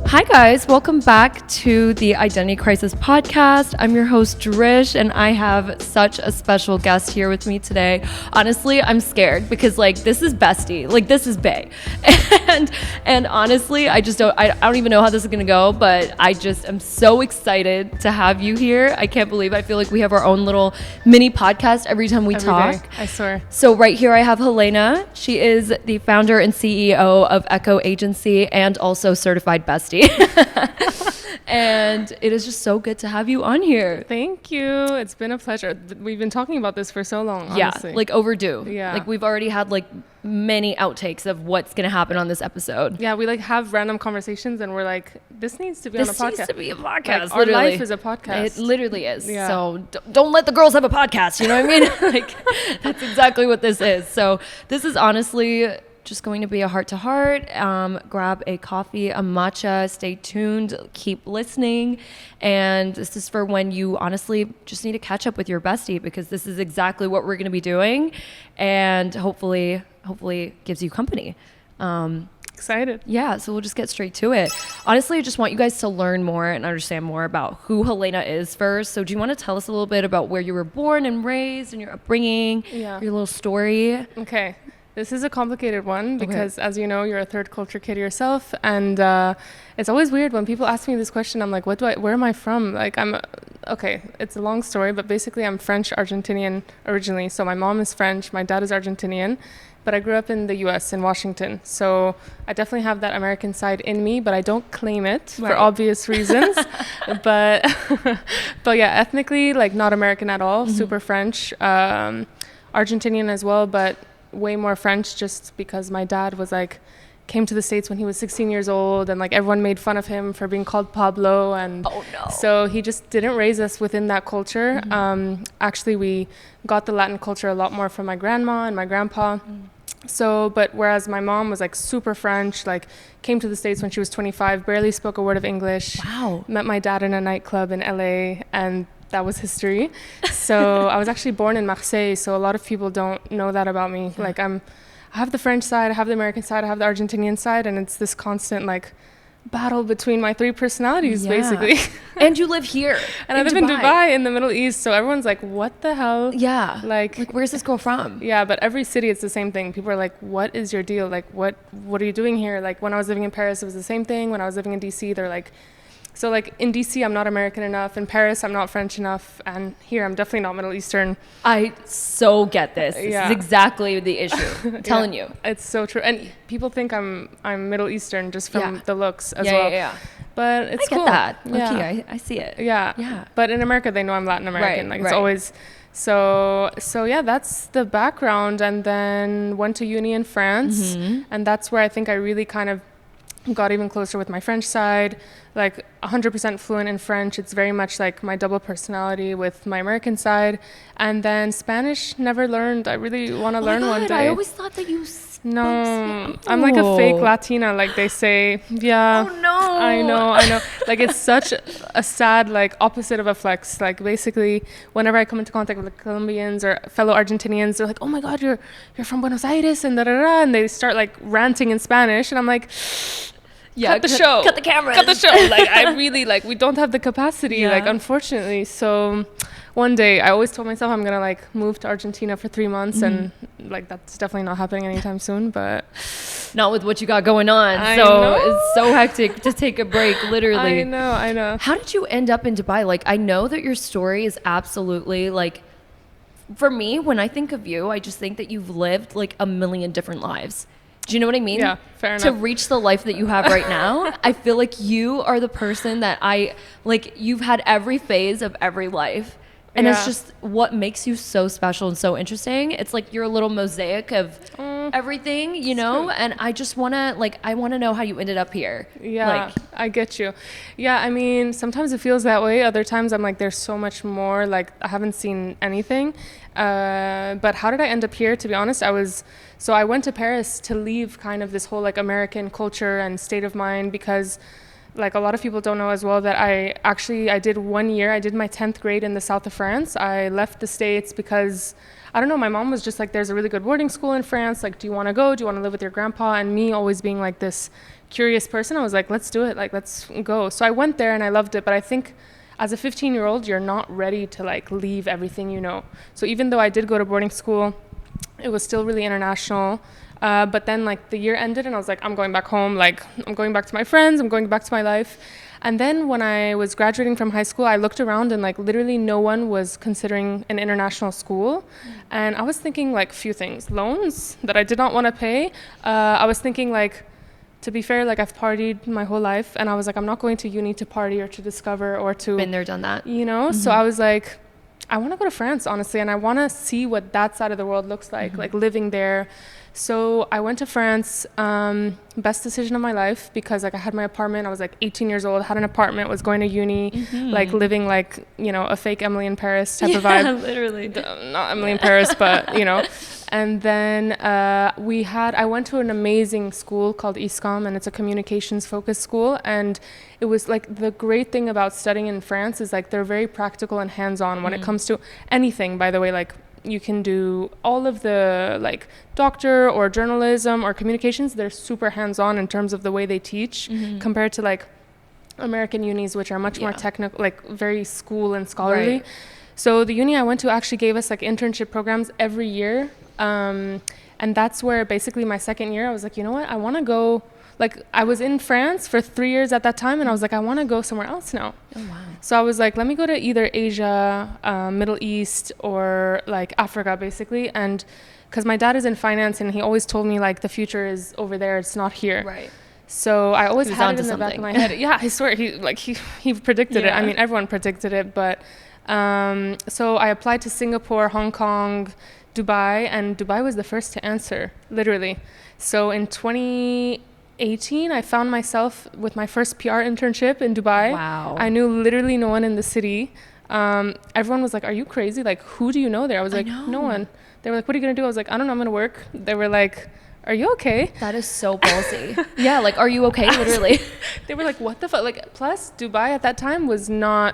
Hi guys, welcome back to the Identity Crisis podcast. I'm your host Drish, and I have such a special guest here with me today. Honestly, I'm scared because this is bestie, this is bae, and honestly, I don't even know how this is gonna go, but I just am so excited to have you here. I can't believe I feel like we have our own little mini podcast every time we talk. Day, I swear. So right here I have Helena. She is the founder and CEO of Echo Agency and also certified bestie. And it is just so good to have you on here. Thank you. It's been a pleasure. We've been talking about this for so long, honestly. Yeah, overdue. Yeah. We've already had many outtakes of what's going to happen on this episode. Yeah, we have random conversations and we're like, this needs to be on a podcast. This needs to be a podcast. Our life is a podcast. It literally is. Yeah. So don't let the girls have a podcast. You know what I mean? That's exactly what this is. So this is honestly just going to be a heart-to-heart. Grab a coffee, a matcha, stay tuned, keep listening. And this is for when you honestly just need to catch up with your bestie, because this is exactly what we're going to be doing, and hopefully gives you company. Excited. Yeah, so we'll just get straight to it. Honestly, I just want you guys to learn more and understand more about who Helena is first. So do you want to tell us a little bit about where you were born and raised and your upbringing, your little story? Okay. This is a complicated one because, as you know, you're a third culture kid yourself, and it's always weird when people ask me this question. I'm like, where am I from? It's a long story, but basically I'm French Argentinian originally. So my mom is French, my dad is Argentinian, but I grew up in the U.S. in Washington. So I definitely have that American side in me, but I don't claim it for obvious reasons. but yeah, ethnically, not American at all, super French, Argentinian as well, but way more French, just because my dad was came to the States when he was 16 years old, and everyone made fun of him for being called Pablo, and so he just didn't raise us within that culture. Actually, we got the Latin culture a lot more from my grandma and my grandpa. So, but whereas my mom was super French, came to the States when she was 25, barely spoke a word of English. Wow. Met my dad in a nightclub in LA, and that was history. So I was actually born in Marseille, so a lot of people don't know that about me. I have the French side, I have the American side, I have the Argentinian side, and it's this constant battle between my three personalities, basically. And you live here. And I live in Dubai in the Middle East, so everyone's like, what the hell? Yeah. Where's this girl from? Yeah, but every city it's the same thing. People are like, what is your deal? What are you doing here? When I was living in Paris, it was the same thing. When I was living in DC, they're like, so in DC, I'm not American enough. In Paris, I'm not French enough. And here, I'm definitely not Middle Eastern. I so get this. This is exactly the issue. I'm telling you. It's so true. And people think I'm Middle Eastern just from the looks as well. Yeah. But it's cool. I get that. Okay, I see it. Yeah. But in America, they know I'm Latin American. It's always... So yeah, that's the background. And then went to uni in France. And that's where I think I really kind of got even closer with my French side, 100% fluent in French. It's very much my double personality with my American side. And then Spanish, never learned. I really want to learn one day. I always thought that you No, I'm a fake Latina, they say. Yeah. Oh no. I know. It's such a sad, opposite of a flex. Basically, whenever I come into contact with Colombians or fellow Argentinians, they're like, oh my God, you're from Buenos Aires, and da-da-da, and they start ranting in Spanish, and I'm like, cut the show. Cut the camera. Cut the show. I really, we don't have the capacity, unfortunately. So one day, I always told myself I'm going to, move to Argentina for 3 months, and, that's definitely not happening anytime soon, but... Not with what you got going on. I know. It's so hectic to take a break, literally. I know. How did you end up in Dubai? I know that your story is absolutely, for me, when I think of you, I just think that you've lived, a million different lives. Do you know what I mean? Yeah, fair enough. To reach the life that you have right now, I feel like you are the person that you've had every phase of every life. And it's just what makes you so special and so interesting. It's you're a little mosaic of everything, you know? And I just want to, I want to know how you ended up here. Yeah, I get you. Yeah, I mean, sometimes it feels that way. Other times I'm there's so much more. I haven't seen anything. But how did I end up here? To be honest, I went to Paris to leave kind of this whole American culture and state of mind, because like a lot of people don't know as well that I did 1 year. I did my 10th grade in the south of France. I left the States because, I don't know, my mom was just like, there's a really good boarding school in France. Like, do you want to go? Do you want to live with your grandpa? And me always being like this curious person, I was like, let's do it. Like, let's go. So I went there and I loved it. But I think as a 15-year-old, you're not ready to like leave everything you know. So even though I did go to boarding school, it was still really international. But then like the year ended and I was like, I'm going back home. Like, I'm going back to my friends. I'm going back to my life. And then when I was graduating from high school, I looked around and like literally no one was considering an international school. And I was thinking like few things. Loans that I did not want to pay. I was thinking like, to be fair, like I've partied my whole life and I was like, I'm not going to uni to party or to discover or to... Been there, done that. You know? So I was like, I want to go to France, honestly. And I want to see what that side of the world looks like living there. So I went to France, best decision of my life because like I had my apartment. I was like 18 years old, had an apartment, was going to uni, like living like, you know, a fake Emily in Paris type of vibe. Yeah, literally. Not Emily in Paris, but, you know. And then I went to an amazing school called ISCOM, and it's a communications focused school. And it was like the great thing about studying in France is like they're very practical and hands-on when it comes to anything, by the way, like you can do all of the like doctor or journalism or communications. They're super hands-on in terms of the way they teach compared to like American unis, which are much more technical, like very school and scholarly. Right. So the uni I went to actually gave us like internship programs every year. And that's where basically my second year, I was like, you know what, I want to go. Like I was in France for 3 years at that time and I was like, I want to go somewhere else now. Oh, wow. So I was like, let me go to either Asia, Middle East, or like Africa basically. And because my dad is in finance and he always told me like the future is over there, it's not here. Right. So I always had it in the back of my head. Yeah, I swear he predicted it. I mean, everyone predicted it, but so I applied to Singapore, Hong Kong, Dubai, and Dubai was the first to answer, literally. So in 2018, I found myself with my first PR internship in Dubai. Wow. I knew literally no one in the city. Everyone was like, are you crazy? Like, who do you know there? I was like, no one. They were like, what are you going to do? I was like, I don't know, I'm going to work. They were like, are you okay? That is so ballsy. Yeah, like, are you okay? Literally. They were like, what the fuck? Like, plus, Dubai at that time was not...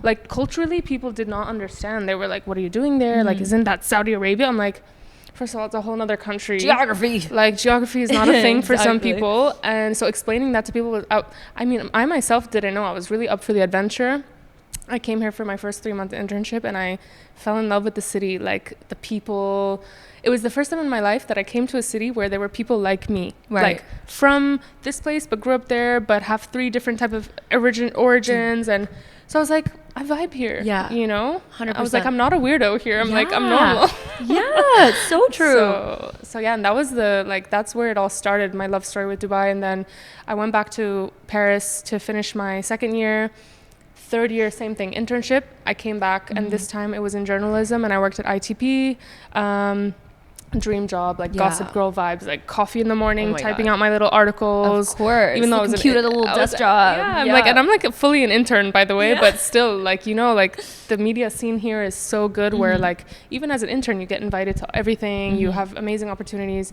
Like, culturally, people did not understand. They were like, what are you doing there? Like, isn't that Saudi Arabia? I'm like, first of all, it's a whole other country. Geography. Like, geography is not a thing for some people. And so explaining that to people was out. I mean, I myself didn't know. I was really up for the adventure. I came here for my first 3-month internship and I fell in love with the city, like the people. It was the first time in my life that I came to a city where there were people like me, like from this place, but grew up there, but have 3 different type of origins. And so I was like, I vibe here. Yeah. You know? 100%. I was like, I'm not a weirdo here. I'm like, I'm normal. Yeah, it's so true. So yeah, and that was that's where it all started, my love story with Dubai. And then I went back to Paris to finish my second year. Third year, same thing, internship. I came back and this time it was in journalism and I worked at ITP. Dream job, like Gossip Girl vibes, like coffee in the morning, typing out my little articles. Of course. Even though I was cute at a little desk job. Yeah, I'm like fully an intern, by the way, but still, like, you know, like the media scene here is so good where like even as an intern you get invited to everything, you have amazing opportunities.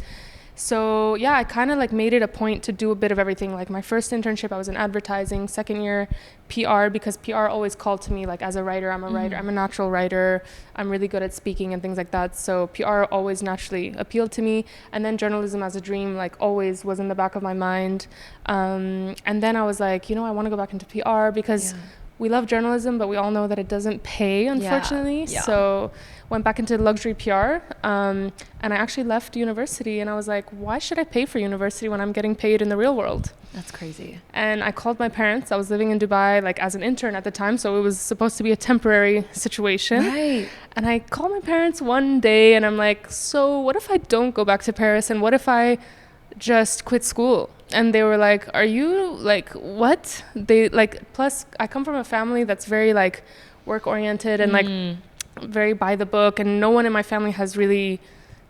So yeah, I kind of like made it a point to do a bit of everything. Like my first internship, I was in advertising. Second year, PR, because PR always called to me like as a writer. I'm a writer. I'm a natural writer. I'm really good at speaking and things like that. So PR always naturally appealed to me. And then journalism as a dream, like always was in the back of my mind. And then I was like, you know, I want to go back into PR because we love journalism, but we all know that it doesn't pay, unfortunately. So went back into luxury PR, and I actually left university and I was like, why should I pay for university when I'm getting paid in the real world? That's crazy. And I called my parents. I was living in Dubai like as an intern at the time, so it was supposed to be a temporary situation. Right. And I called my parents one day and I'm like, so what if I don't go back to Paris and what if I just quit school? And they were like, are you like, what? They like, plus I come from a family that's very like work oriented and like very by the book, and no one in my family has really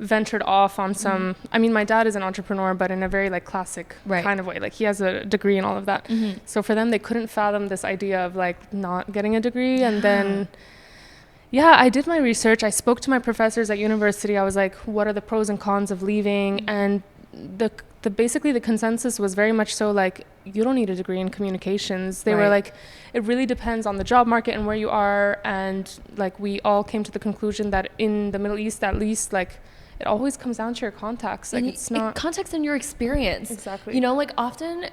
ventured off on some, I mean, my dad is an entrepreneur, but in a very like classic kind of way. Like he has a degree and all of that. So for them, they couldn't fathom this idea of like not getting a degree. And then, I did my research. I spoke to my professors at university. I was like, what are the pros and cons of leaving? And basically the consensus was very much so like, you don't need a degree in communications. They were like, it really depends on the job market and where you are. And like, we all came to the conclusion that in the Middle East, at least, like, it always comes down to your contacts. Like, it's not context in your experience. Exactly. You know, like, often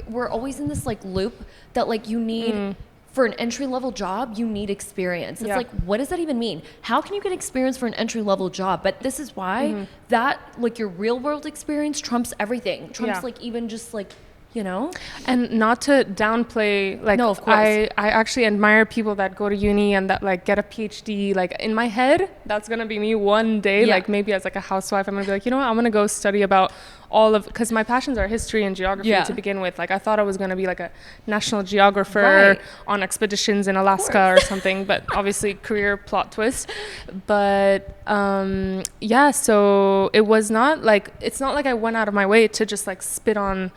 we're always in this like loop that like you need for an entry-level job, you need experience. It's like, what does that even mean? How can you get experience for an entry-level job? But this is why that, like, your real-world experience trumps everything. Trumps, like, even just, like, you know? And not to downplay, like, no, of course. I actually admire people that go to uni and that, like, get a PhD. Like, in my head, that's going to be me one day. Like, maybe as, like, a housewife, I'm going to be like, you know what? I'm going to go study about all of, because my passions are history and geography to begin with. Like, I thought I was going to be like a national geographer on expeditions in Alaska or something, but obviously career plot twist. But so it was not like, it's not like I went out of my way to just like spit on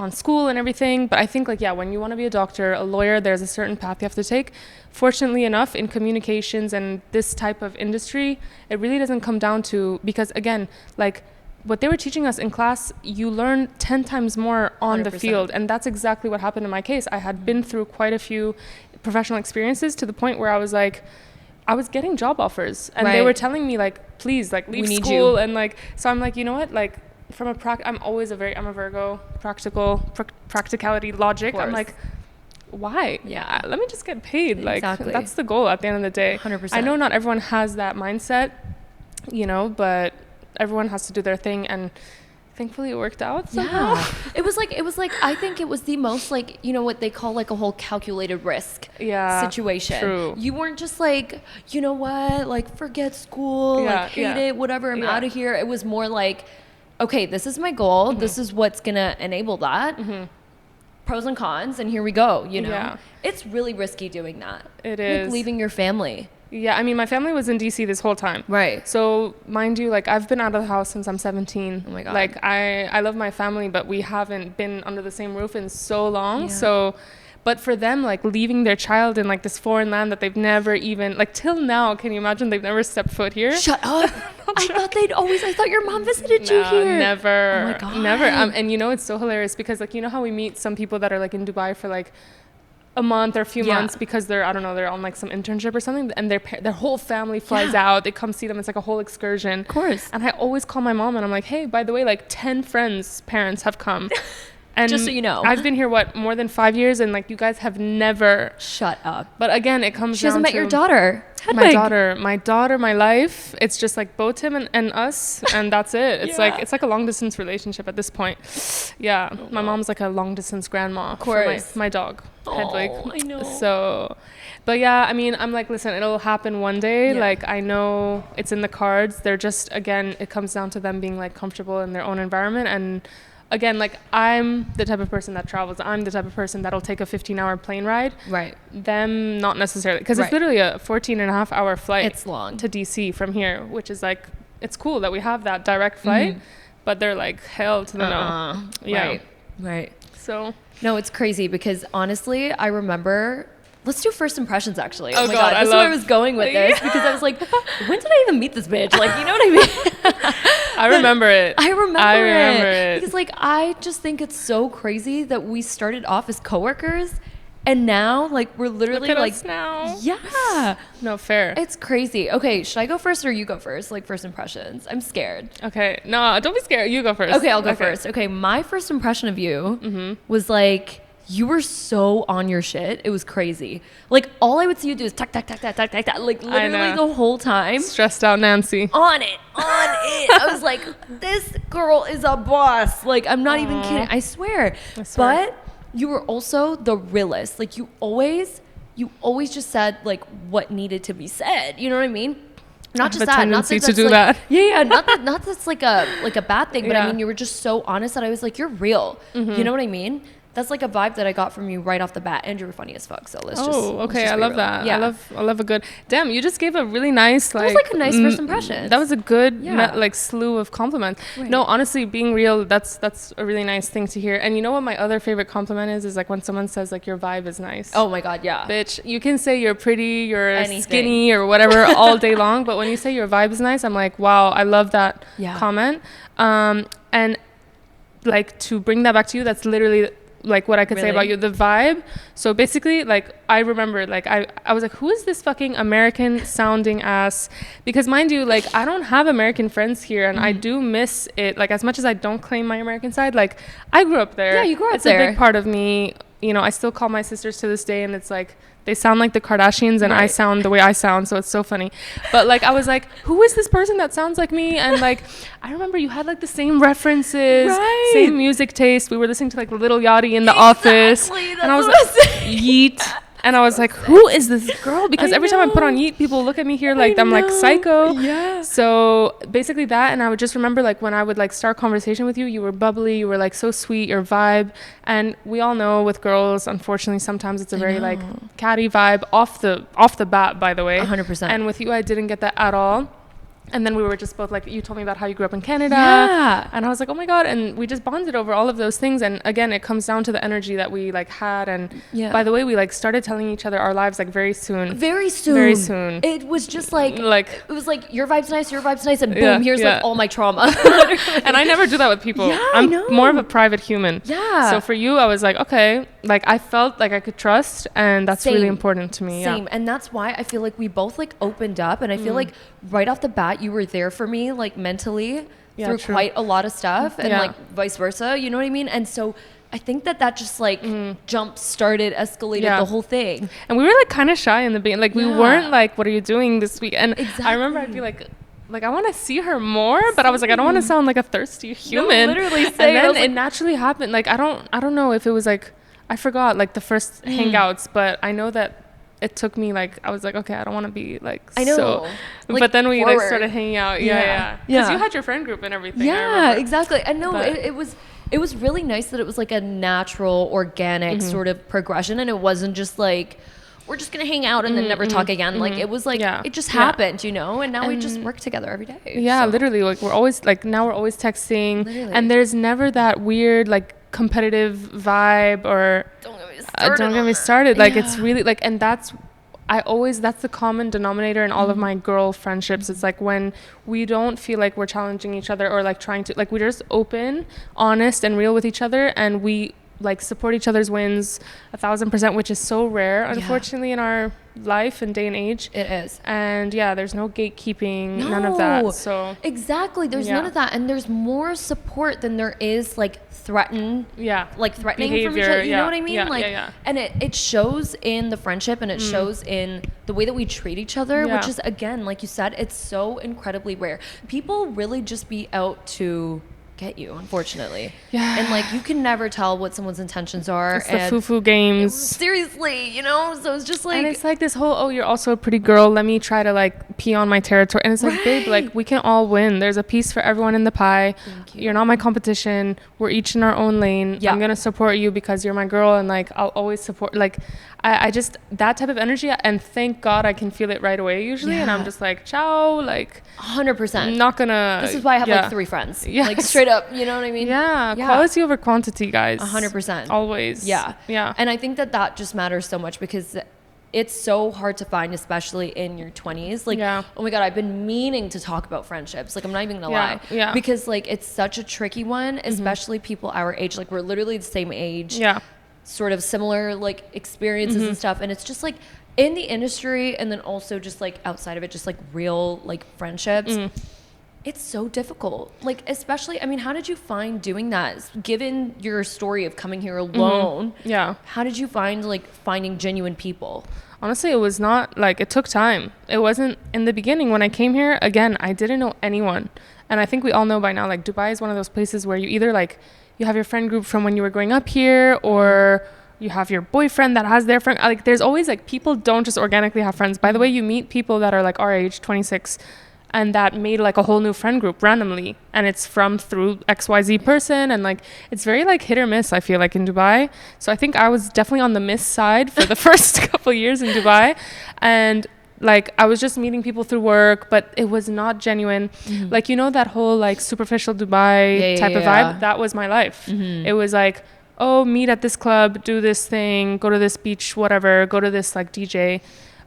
school and everything. But I think like, when you want to be a doctor, a lawyer, there's a certain path you have to take. Fortunately enough, in communications and this type of industry, it really doesn't come down to, because again, like, what they were teaching us in class, you learn 10 times more on 100%. The field. And that's exactly what happened in my case. I had been through quite a few professional experiences to the point where I was like, I was getting job offers and they were telling me like, please, like, leave school. And like, so I'm like, you know what, like, from a I'm a Virgo, practicality, logic. I'm like, why? Yeah, let me just get paid. Exactly. Like, that's the goal at the end of the day. 100%. I know not everyone has that mindset, you know, but everyone has to do their thing, and thankfully it worked out somehow. It was like I think it was the most, like, you know, what they call like a whole calculated risk situation. True. You weren't just like, you know what, like, forget school, like, hate it, whatever, I'm out of here. It was more like, okay, this is my goal, this is what's gonna enable that, pros and cons, and here we go, you know. It's really risky doing that. It is. Like leaving your family. Yeah, I mean, my family was in DC this whole time. Right. So, mind you, like, I've been out of the house since I'm 17. Oh my God. Like, I love my family, but we haven't been under the same roof in so long. So, but for them, like, leaving their child in, like, this foreign land that they've never even, like, till now, can you imagine they've never stepped foot here? Shut up. I thought your mom visited you here. Never. Oh my God. Never. And, you know, it's so hilarious because, like, you know how we meet some people that are, like, in Dubai for, like, a month or a few months because they're, I don't know, they're on like some internship or something, and their whole family flies out. They come see them. It's like a whole excursion. Of course. And I always call my mom and I'm like, hey, by the way, like 10 friends' parents have come. And just so you know, I've been here more than 5 years, and like you guys have never. Shut up. But again, it comes down to. She hasn't met your daughter. My daughter, my life. It's just like both him and us, and that's it. It's like a long distance relationship at this point. Yeah, my mom's like a long distance grandma. Of course, for my dog, Hedwig. I know. So, but yeah, I mean, I'm like, listen, it'll happen one day. Like, I know it's in the cards. They're just, again, it comes down to them being like comfortable in their own environment. And again, like, I'm the type of person that travels. I'm the type of person that'll take a 15-hour plane ride. Right. Them, not necessarily. Because it's literally a 14.5-hour flight. It's long. To DC from here, which is like, it's cool that we have that direct flight. But they're like, hell to the no. Yeah. Right. So. No, it's crazy because honestly, I remember. Let's do first impressions, actually. Oh my God, that's where I was going with this because I was like, when did I even meet this bitch? Like, you know what I mean? I remember it. I remember it. Because, like, I just think it's so crazy that we started off as coworkers and now, like, we're literally Look at like, us now. Yeah. No, fair. It's crazy. Okay, should I go first or you go first? Like, first impressions. I'm scared. Okay. No, don't be scared. You go first. Okay, I'll go first. Okay, my first impression of you was like, you were so on your shit. It was crazy. Like, all I would see you do is tack, tack, tack, tack, tack, tack, tack. Like, literally the whole time. Stressed out Nancy. On it. I was like, this girl is a boss. Like, I'm not even kidding. I swear. But you were also the realest. Like, you always just said, like, what needed to be said. You know what I mean? Not just that. Not that to do that. Yeah. Not that's like a bad thing. But I mean, you were just so honest that I was like, you're real. You know what I mean? That's like a vibe that I got from you right off the bat, and you were funny as fuck. So let's just. Oh, okay. I love that. Yeah. I love a good. Damn, you just gave a really nice like. That was like a nice first impression. That was a good like slew of compliments. Right. No, honestly, being real, that's a really nice thing to hear. And you know what my other favorite compliment is like when someone says like your vibe is nice. Oh my God, yeah. Bitch, you can say you're pretty, you're skinny, or whatever all day long, but when you say your vibe is nice, I'm like, wow, I love that comment. And like to bring that back to you, that's literally like what I could say about you, the vibe. So basically, like I remember, like I was like, who is this fucking American sounding ass? Because mind you, like I don't have American friends here, and I do miss it. Like as much as I don't claim my American side, like I grew up there. Yeah, you grew up it's there. It's a big part of me. You know, I still call my sisters to this day, and it's like they sound like the Kardashians and I sound the way I sound, so it's so funny. But like I was like, who is this person that sounds like me? And like I remember you had like the same references, same music taste. We were listening to like Little Yachty in the office, and I was like, Yeet. And I was like, who is this girl? Because every time I put on Yeet, people look at me here like I'm like psycho. Yeah. So basically that, and I would just remember like when I would like start conversation with you, you were bubbly, you were like so sweet, your vibe. And we all know with girls, unfortunately, sometimes it's a very like catty vibe off the bat, by the way. 100%. And with you, I didn't get that at all. And then we were just both like, you told me about how you grew up in Canada. Yeah. And I was like, oh my God. And we just bonded over all of those things. And again, it comes down to the energy that we like had. And by the way, we like started telling each other our lives like very soon. Very soon. Very soon. It was just like it was like your vibe's nice, and boom, here's like all my trauma. And I never do that with people. I'm more of a private human. Yeah. So for you, I was like, okay, like I felt like I could trust, and that's really important to me. Same. And that's why I feel like we both like opened up, and I feel like right off the bat you were there for me like mentally through quite a lot of stuff, and like vice versa, you know what I mean? And so I think that just like jump started, escalated the whole thing. And we were like kind of shy in the beginning, like we weren't like, what are you doing this week? And I remember I'd be like I want to see her more, but I was like, I don't want to sound like a thirsty human. No, literally. And then it naturally happened. Like I don't know if it was like, I forgot like the first hangouts, but I know that it took me like, I was like, okay, I don't want to be like, I know. So, like, but then we forward. like started hanging out. Yeah. Because you had your friend group and everything. Yeah, exactly. And no, it was really nice that it was like a natural, organic sort of progression, and it wasn't just like, we're just gonna hang out and then never talk again. Like it was like it just happened, you know. And now we just work together every day. Yeah, so. Literally. Like we're always like, now we're always texting, and there's never that weird like competitive vibe or don't get me started. Like it's really like, and that's the common denominator in all of my girl friendships. It's like when we don't feel like we're challenging each other or like trying to, like we're just open, honest and real with each other, and we like support each other's wins 1,000%, which is so rare, unfortunately, in our life and day and age. It is. And there's no gatekeeping, none of that. So exactly, there's none of that, and there's more support than there is like threatening behavior, from each other. You know what I mean? And it shows in the friendship, and it shows in the way that we treat each other, which is, again, like you said, it's so incredibly rare. People really just be out to get you, unfortunately. And like you can never tell what someone's intentions are. It's the foo-foo games. Seriously, you know? So it's just like, and it's like this whole, oh, you're also a pretty girl, let me try to like pee on my territory. And it's like, babe, like we can all win. There's a piece for everyone in the pie. You're not my competition. We're each in our own lane. I'm gonna support you because you're my girl, and like I'll always support. Like I just, that type of energy, and thank God I can feel it right away usually. And I'm just like, ciao, like 100%. I'm not gonna. This is why I have like 3 friends. Like straight up, you know what I mean? Quality over quantity, guys. 100%. Always. Yeah. And I think that just matters so much, because it's so hard to find, especially in your 20s. Like, oh my God, I've been meaning to talk about friendships. Like, I'm not even gonna lie. Because like it's such a tricky one, especially people our age. Like we're literally the same age. Sort of similar like experiences and stuff. And it's just like in the industry, and then also just like outside of it, just like real like friendships. It's so difficult. Like, especially, I mean, how did you find doing that? Given your story of coming here alone, how did you find like finding genuine people? Honestly, it was not like, it took time. It wasn't in the beginning. When I came here, again, I didn't know anyone. And I think we all know by now, like Dubai is one of those places where you either like, you have your friend group from when you were growing up here, or you have your boyfriend that has their friend. Like there's always like, people don't just organically have friends. By the way, you meet people that are like our age, 26, and that made like a whole new friend group randomly, and it's through XYZ person, and like it's very like hit or miss, I feel like, in Dubai. So I think I was definitely on the miss side for the first couple years in Dubai, and like I was just meeting people through work, but it was not genuine. Like, you know, that whole like superficial Dubai type of vibe, that was my life. It was like, oh, meet at this club, do this thing, go to this beach, whatever, go to this like DJ,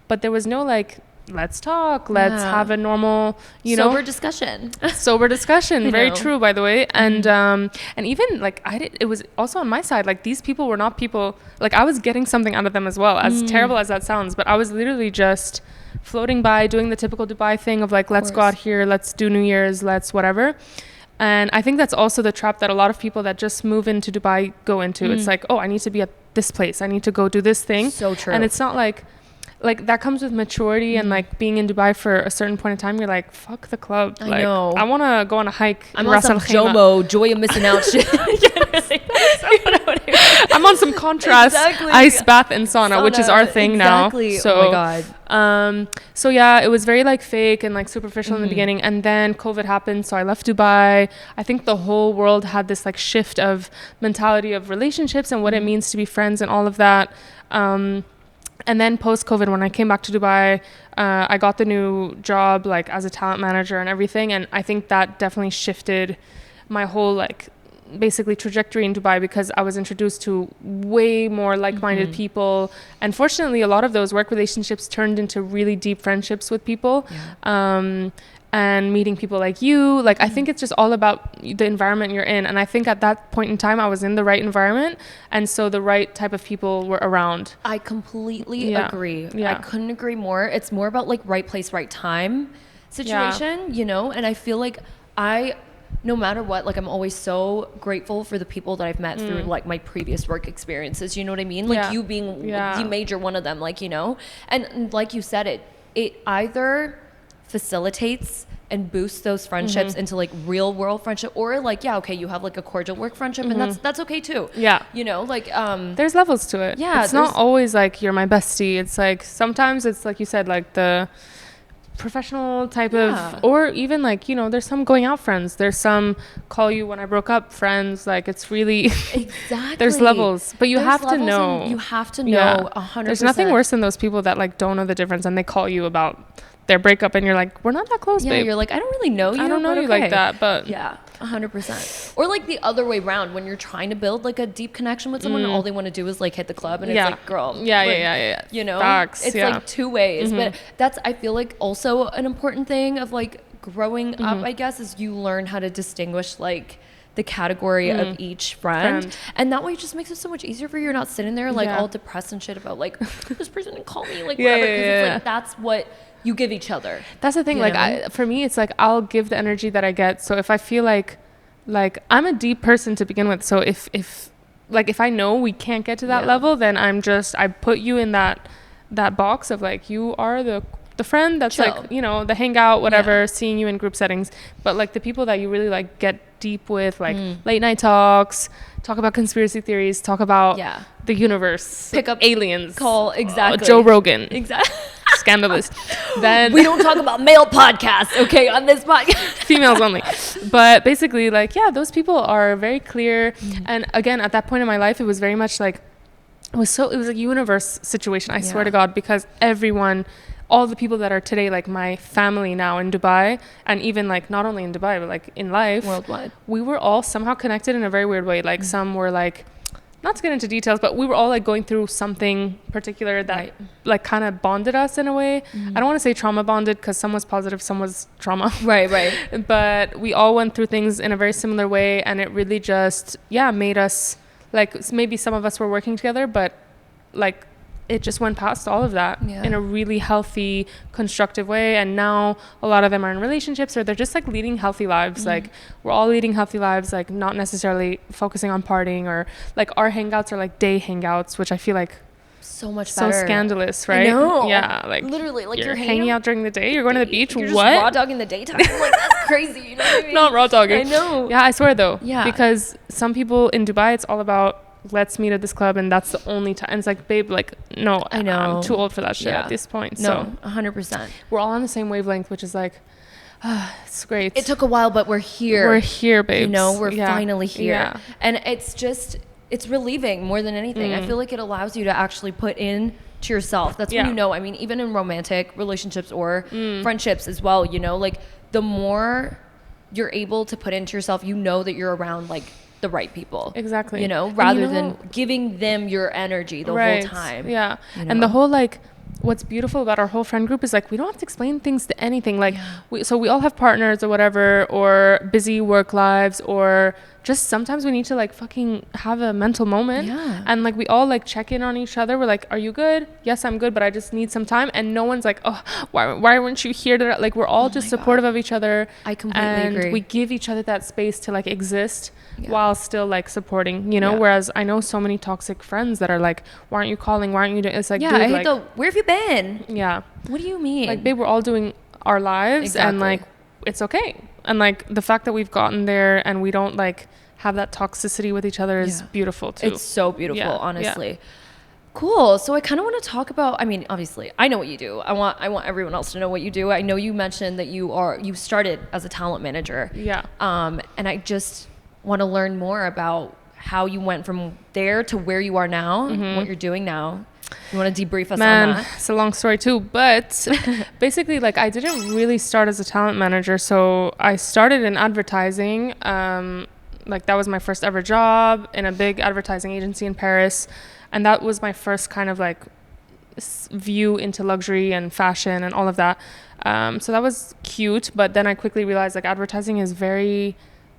but there was no like let's talk, let's have a normal, sober discussion. Sober discussion. Very true, by the way. And even like it was also on my side, like these people were not people, like I was getting something out of them as well, as terrible as that sounds, but I was literally just floating by, doing the typical Dubai thing of like, let's go out here, let's do New Year's, let's whatever. And I think that's also the trap that a lot of people that just move into Dubai go into. It's like, oh, I need to be at this place, I need to go do this thing. So true. And it's not like that comes with maturity and like being in Dubai for a certain point in time. You're like, fuck the club. I know. I want to go on a hike. I'm on some JOMO, joy of missing out shit. I'm on some contrast ice bath and sauna, which is our thing now. So, oh my God. So yeah, it was very like fake and like superficial in the beginning, and then COVID happened, so I left Dubai. I think the whole world had this like shift of mentality of relationships and what it means to be friends and all of that. And then post-COVID, when I came back to Dubai, I got the new job like as a talent manager and everything. And I think that definitely shifted my whole like basically trajectory in Dubai, because I was introduced to way more like-minded people. And fortunately, a lot of those work relationships turned into really deep friendships with people. And meeting people like you, like I think it's just all about the environment you're in. And I think at that point in time, I was in the right environment, and so the right type of people were around. I completely agree. I couldn't agree more. It's more about like right place, right time situation, and I feel like no matter what, like I'm always so grateful for the people that I've met through like my previous work experiences. You know what I mean? Like you being the major one of them, like, and like you said, it either facilitates and boosts those friendships into like real world friendship, or like you have like a cordial work friendship, and that's okay too. Like there's levels to it. It's not always like you're my bestie. It's like sometimes it's like you said, like the professional type of, or even like there's some going out friends, there's some call you when I broke up friends. Like it's really there's levels, but you have to know 100%. There's nothing worse than those people that like don't know the difference and they call you about their breakup and you're like, we're not that close, babe. You're like, I don't really know you. I don't know you like that, but 100%. Or like the other way around, when you're trying to build like a deep connection with someone and all they want to do is like hit the club, and it's like, girl, Facts, it's like two ways. But that's, I feel like, also an important thing of like growing up, I guess, is you learn how to distinguish like the category of each friend, and that way it just makes it so much easier for you. You're not sitting there like all depressed and shit about like this person didn't call me, like whatever, because it's like that's what you give each other. That's the thing. Like for me, it's like I'll give the energy that I get. So if I feel like I'm a deep person to begin with, so if I know we can't get to that level, then I put you in that box of like, you are the friend that's chill. Like, the hangout, whatever, seeing you in group settings. But like the people that you really like get deep with, like late night talk about conspiracy theories, talk about the universe, pick up aliens, call Joe Rogan, scandalous. Then we don't talk about male podcasts, okay, on this podcast. Females only. But basically, like, those people are very clear. And again, at that point in my life, it was very much like, it was a universe situation, I swear to God, because all the people that are today like my family now in Dubai, and even like not only in Dubai but like in life worldwide, we were all somehow connected in a very weird way. Like some were like, not to get into details, but we were all like going through something particular that like kind of bonded us in a way. I don't want to say trauma bonded, because some was positive, some was trauma. Right. But we all went through things in a very similar way, and it really just made us like, maybe some of us were working together, but like it just went past all of that in a really healthy, constructive way. And now a lot of them are in relationships, or they're just like leading healthy lives. Like we're all leading healthy lives, like not necessarily focusing on partying, or like our hangouts are like day hangouts, which I feel like so much better. So scandalous, right? I know. Yeah, like literally, like you're hanging out during the day, you're going to the beach. You're what? Just raw dogging the daytime. Like that's crazy. You know what I mean? Not raw dogging. I know. Yeah, I swear though. Yeah. Because some people in Dubai, it's all about, let's meet at this club, and that's the only time. And it's like, babe, like, no, I know, I'm too old for that shit at this point. No, 100%. We're all on the same wavelength, which is like, it's great. It took a while, but we're here. We're here, babes. We're finally here. And it's relieving more than anything. I feel like it allows you to actually put in to yourself. That's when I mean, even in romantic relationships or friendships as well, like the more you're able to put into yourself, that you're around like the right people. Exactly. Rather than giving them your energy the whole time. Yeah. And the whole like, what's beautiful about our whole friend group is like we don't have to explain things to anything. Like we all have partners or whatever, or busy work lives, or just sometimes we need to like fucking have a mental moment. And like we all like check in on each other. We're like, are you good? Yes, I'm good, but I just need some time. And no one's like, oh, why weren't you here to, like, we're all just supportive of each other. I completely agree. We give each other that space to like exist while still like supporting, you know. Whereas I know so many toxic friends that are like, why aren't you calling, why aren't you doing, it's like, dude, I hate like, the where have you been? What do you mean? Like, babe, we're all doing our lives and like it's okay. And like the fact that we've gotten there and we don't like have that toxicity with each other is beautiful too. It's so beautiful, honestly. Cool. So I kind of want to talk about, I mean, obviously I know what you do. I want everyone else to know what you do. I know you mentioned that you started as a talent manager. And I just want to learn more about how you went from there to where you are now, what you're doing now. You want to debrief us on that? It's a long story too, but basically, like, I didn't really start as a talent manager. So I started in advertising. Like, that was my first ever job in a big advertising agency in Paris. And that was my first kind of like view into luxury and fashion and all of that. So that was cute. But then I quickly realized like advertising is very,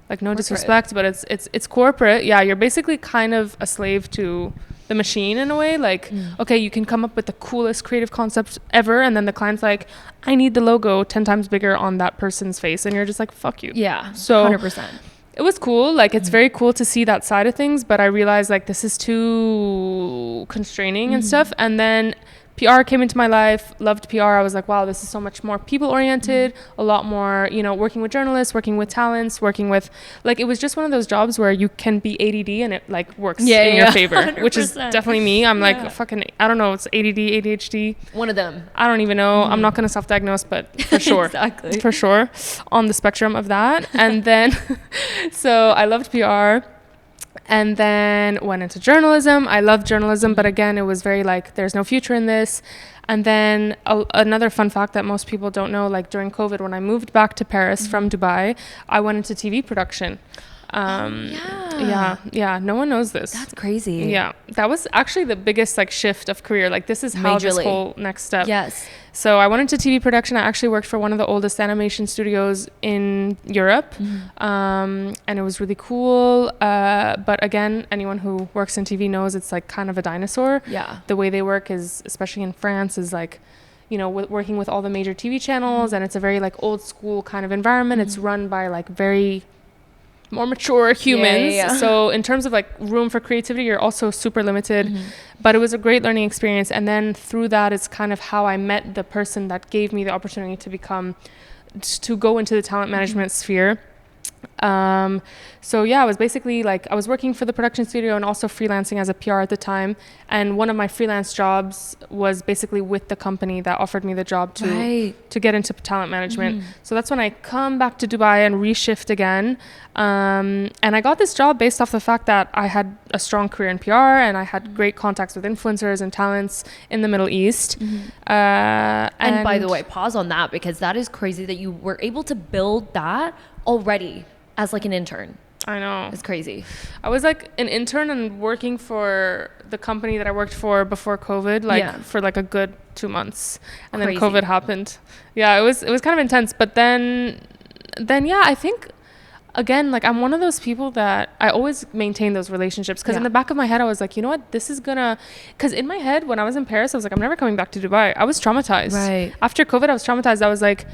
like, no disrespect, but it's corporate. Yeah, you're basically kind of a slave to the machine in a way. Like, okay, you can come up with the coolest creative concept ever, and then the client's like, I need the logo 10 times bigger on that person's face, and you're just like, fuck you. Yeah, so 100%. It was cool. Like, it's very cool to see that side of things, but I realized like this is too constraining and stuff. And then PR came into my life, loved PR. I was like, wow, this is so much more people oriented, a lot more, you know, working with journalists, working with talents, working with, like, it was just one of those jobs where you can be ADD and it like works in your favor, 100%. Which is definitely me. I'm like fucking, I don't know, it's ADD, ADHD. One of them. I don't even know. I'm not going to self-diagnose, but for sure. Exactly. For sure. On the spectrum of that. And then, so I loved PR. And then went into journalism. I loved journalism, but again, it was very like, there's no future in this. And then another fun fact that most people don't know, like during COVID, when I moved back to Paris from Dubai, I went into TV production. No one knows this. That's crazy. Yeah, that was actually the biggest like shift of career. Like, this is how this whole next step. Yes. So I went into TV production. I actually worked for one of the oldest animation studios in Europe, and it was really cool. But again, anyone who works in TV knows it's like kind of a dinosaur. Yeah. The way they work is, especially in France, is like, you know, working with all the major TV channels, and it's a very like old school kind of environment. It's run by like very more mature humans. So in terms of like room for creativity, you're also super limited. But it was a great learning experience. And then through that, it's kind of how I met the person that gave me the opportunity to go into the talent management sphere. So yeah, I was basically like, I was working for the production studio and also freelancing as a PR at the time. And one of my freelance jobs was basically with the company that offered me the job to get into talent management. So that's when I come back to Dubai and reshift again. And I got this job based off the fact that I had a strong career in PR and I had great contacts with influencers and talents in the Middle East. And by the way, pause on that, because that is crazy that you were able to build that already as like an intern. I know. It's crazy. I was like an intern and working for the company that I worked for before COVID, like for like a good 2 months. And then COVID happened. Yeah, it was kind of intense. But then yeah, I think, again, like, I'm one of those people that I always maintain those relationships, because in the back of my head, I was like, you know what, this is gonna, because in my head, when I was in Paris, I was like, I'm never coming back to Dubai. I was traumatized. Right. After COVID, I was traumatized. I was like,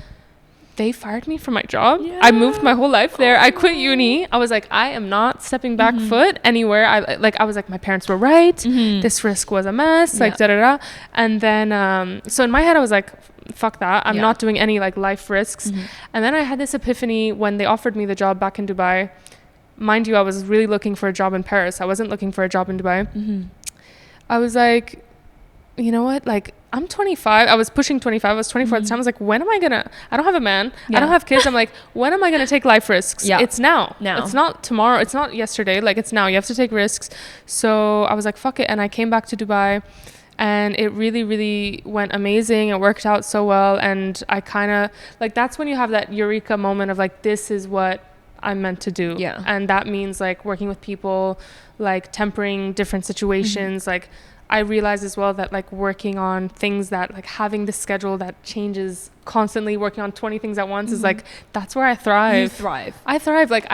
they fired me from my job. I moved my whole life there. I quit uni. I was like, I am not stepping back foot anywhere. I was like, my parents were right. This risk was a mess. Like, da-da-da. And then, so in my head, I was like, fuck that. I'm not doing any like life risks. And then I had this epiphany when they offered me the job back in Dubai. Mind you, I was really looking for a job in Paris. I wasn't looking for a job in Dubai. I was like, you know what? Like, I'm 25. I was pushing 25. I was 24 at the time. I was like, when am I gonna, I don't have a man. I don't have kids. I'm like, when am I gonna take life risks? It's now. It's not tomorrow. It's not yesterday. Like, it's now. You have to take risks. So I was like, fuck it. And I came back to Dubai. And it really, really went amazing. It worked out so well. And I kind of, like, that's when you have that eureka moment of like, this is what I'm meant to do. Yeah. And that means like working with people, like tempering different situations. Like I realized as well that like working on things that like having the schedule that changes constantly, working on 20 things at once is like, that's where I thrive. You thrive. I thrive. Like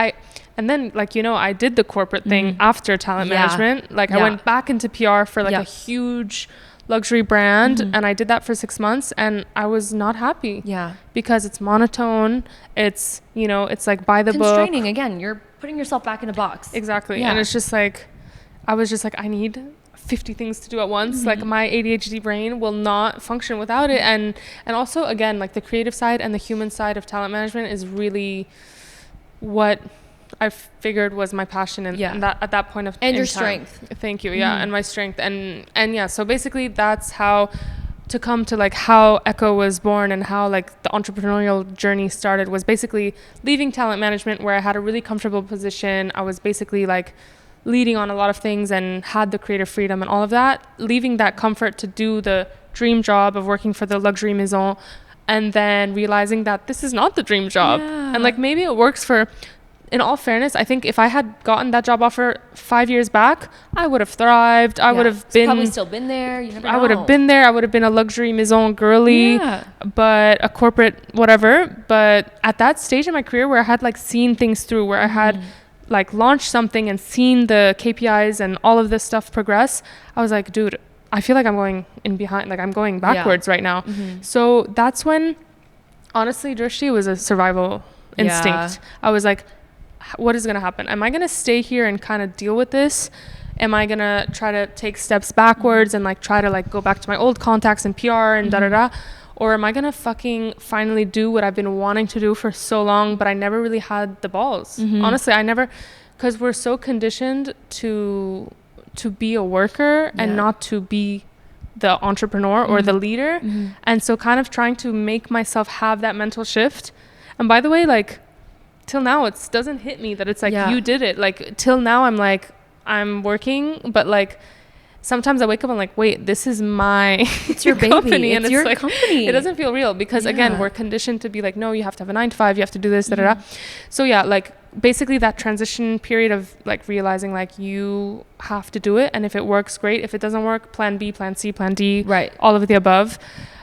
and then like, you know, I did the corporate thing after talent management. Like I went back into PR for like a huge luxury brand and I did that for 6 months and I was not happy. Yeah. Because it's monotone. It's, you know, it's like by the book. Constraining again. You're putting yourself back in a box. Exactly. Yeah. And it's just like, I was just like, I need 50 things to do at once. Like my ADHD brain will not function without it. And also again, like the creative side and the human side of talent management is really what I figured was my passion and that at that point of and your time. strength. Thank you. Yeah. And my strength. And yeah, so basically that's how to come to like how Echo was born and how like the entrepreneurial journey started was basically leaving talent management where I had a really comfortable position. I was basically like leading on a lot of things and had the creative freedom and all of that, leaving that comfort to do the dream job of working for the luxury maison and then realizing that this is not the dream job. And like maybe it works for, in all fairness, I think if I had gotten that job offer 5 years back, I would have thrived. I would have been probably still been there. You never know. I would have been there. I would have been a luxury maison girly, but a corporate whatever. But at that stage in my career where I had like seen things through, where I had like launched something and seen the KPIs and all of this stuff progress, I was like, dude, I feel like I'm going in behind, like I'm going backwards right now. So that's when, honestly, Drishti, was a survival instinct. I was like, what is going to happen? Am I going to stay here and kind of deal with this? Am I going to try to take steps backwards and like try to like go back to my old contacts in PR and da-da-da? Or am I going to fucking finally do what I've been wanting to do for so long, but I never really had the balls? Honestly, I never, because we're so conditioned to be a worker and not to be the entrepreneur or the leader. And so kind of trying to make myself have that mental shift. And by the way, like till now, it doesn't hit me that it's like, you did it. Like till now, I'm like, I'm working, but like, sometimes I wake up and I'm like, wait, this is my it's your company. Baby. And it's your like, company. It doesn't feel real because again, we're conditioned to be like, no, you have to have a 9 to 5, you have to do this, da-da-da. So yeah, like basically that transition period of like realizing like you have to do it. And if it works, great. If it doesn't work, plan B, plan C, plan D, all of the above.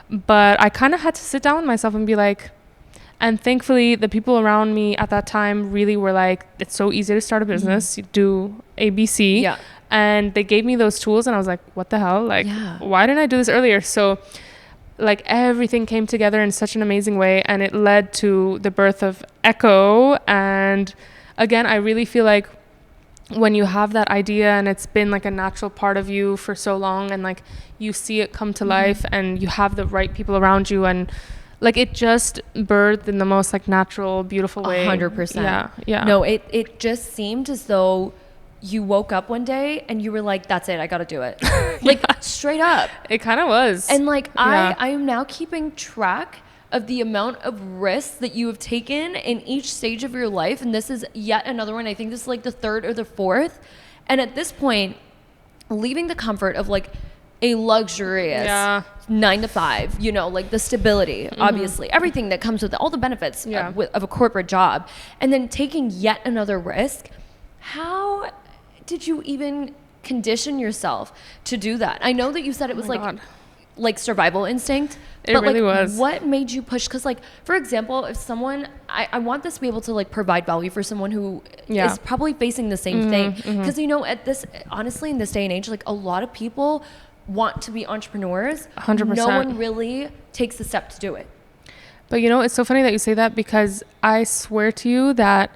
But I kind of had to sit down with myself and be like, and thankfully the people around me at that time really were like, it's so easy to start a business. You do ABC. Yeah. And they gave me those tools and I was like, what the hell? Like, why didn't I do this earlier? So like everything came together in such an amazing way and it led to the birth of Echo. And again, I really feel like when you have that idea and it's been like a natural part of you for so long and like you see it come to life and you have the right people around you and like it just birthed in the most like natural, beautiful way. 100%. Yeah. No, it just seemed as though you woke up one day and you were like, that's it, I gotta do it. Like straight up. It kind of was. And like I am now keeping track of the amount of risks that you have taken in each stage of your life. And this is yet another one. I think this is like the third or the fourth. And at this point, leaving the comfort of like a luxurious 9 to 5, you know, like the stability, obviously, everything that comes with it, all the benefits of a corporate job, and then taking yet another risk. How did you even condition yourself to do that? I know that you said it was like survival instinct. It really was. What made you push? Because like, for example, if someone, I want this to be able to like provide value for someone who is probably facing the same thing. Because, you know, at this, honestly, in this day and age, like a lot of people want to be entrepreneurs. 100%. No one really takes the step to do it. But you know, it's so funny that you say that because I swear to you that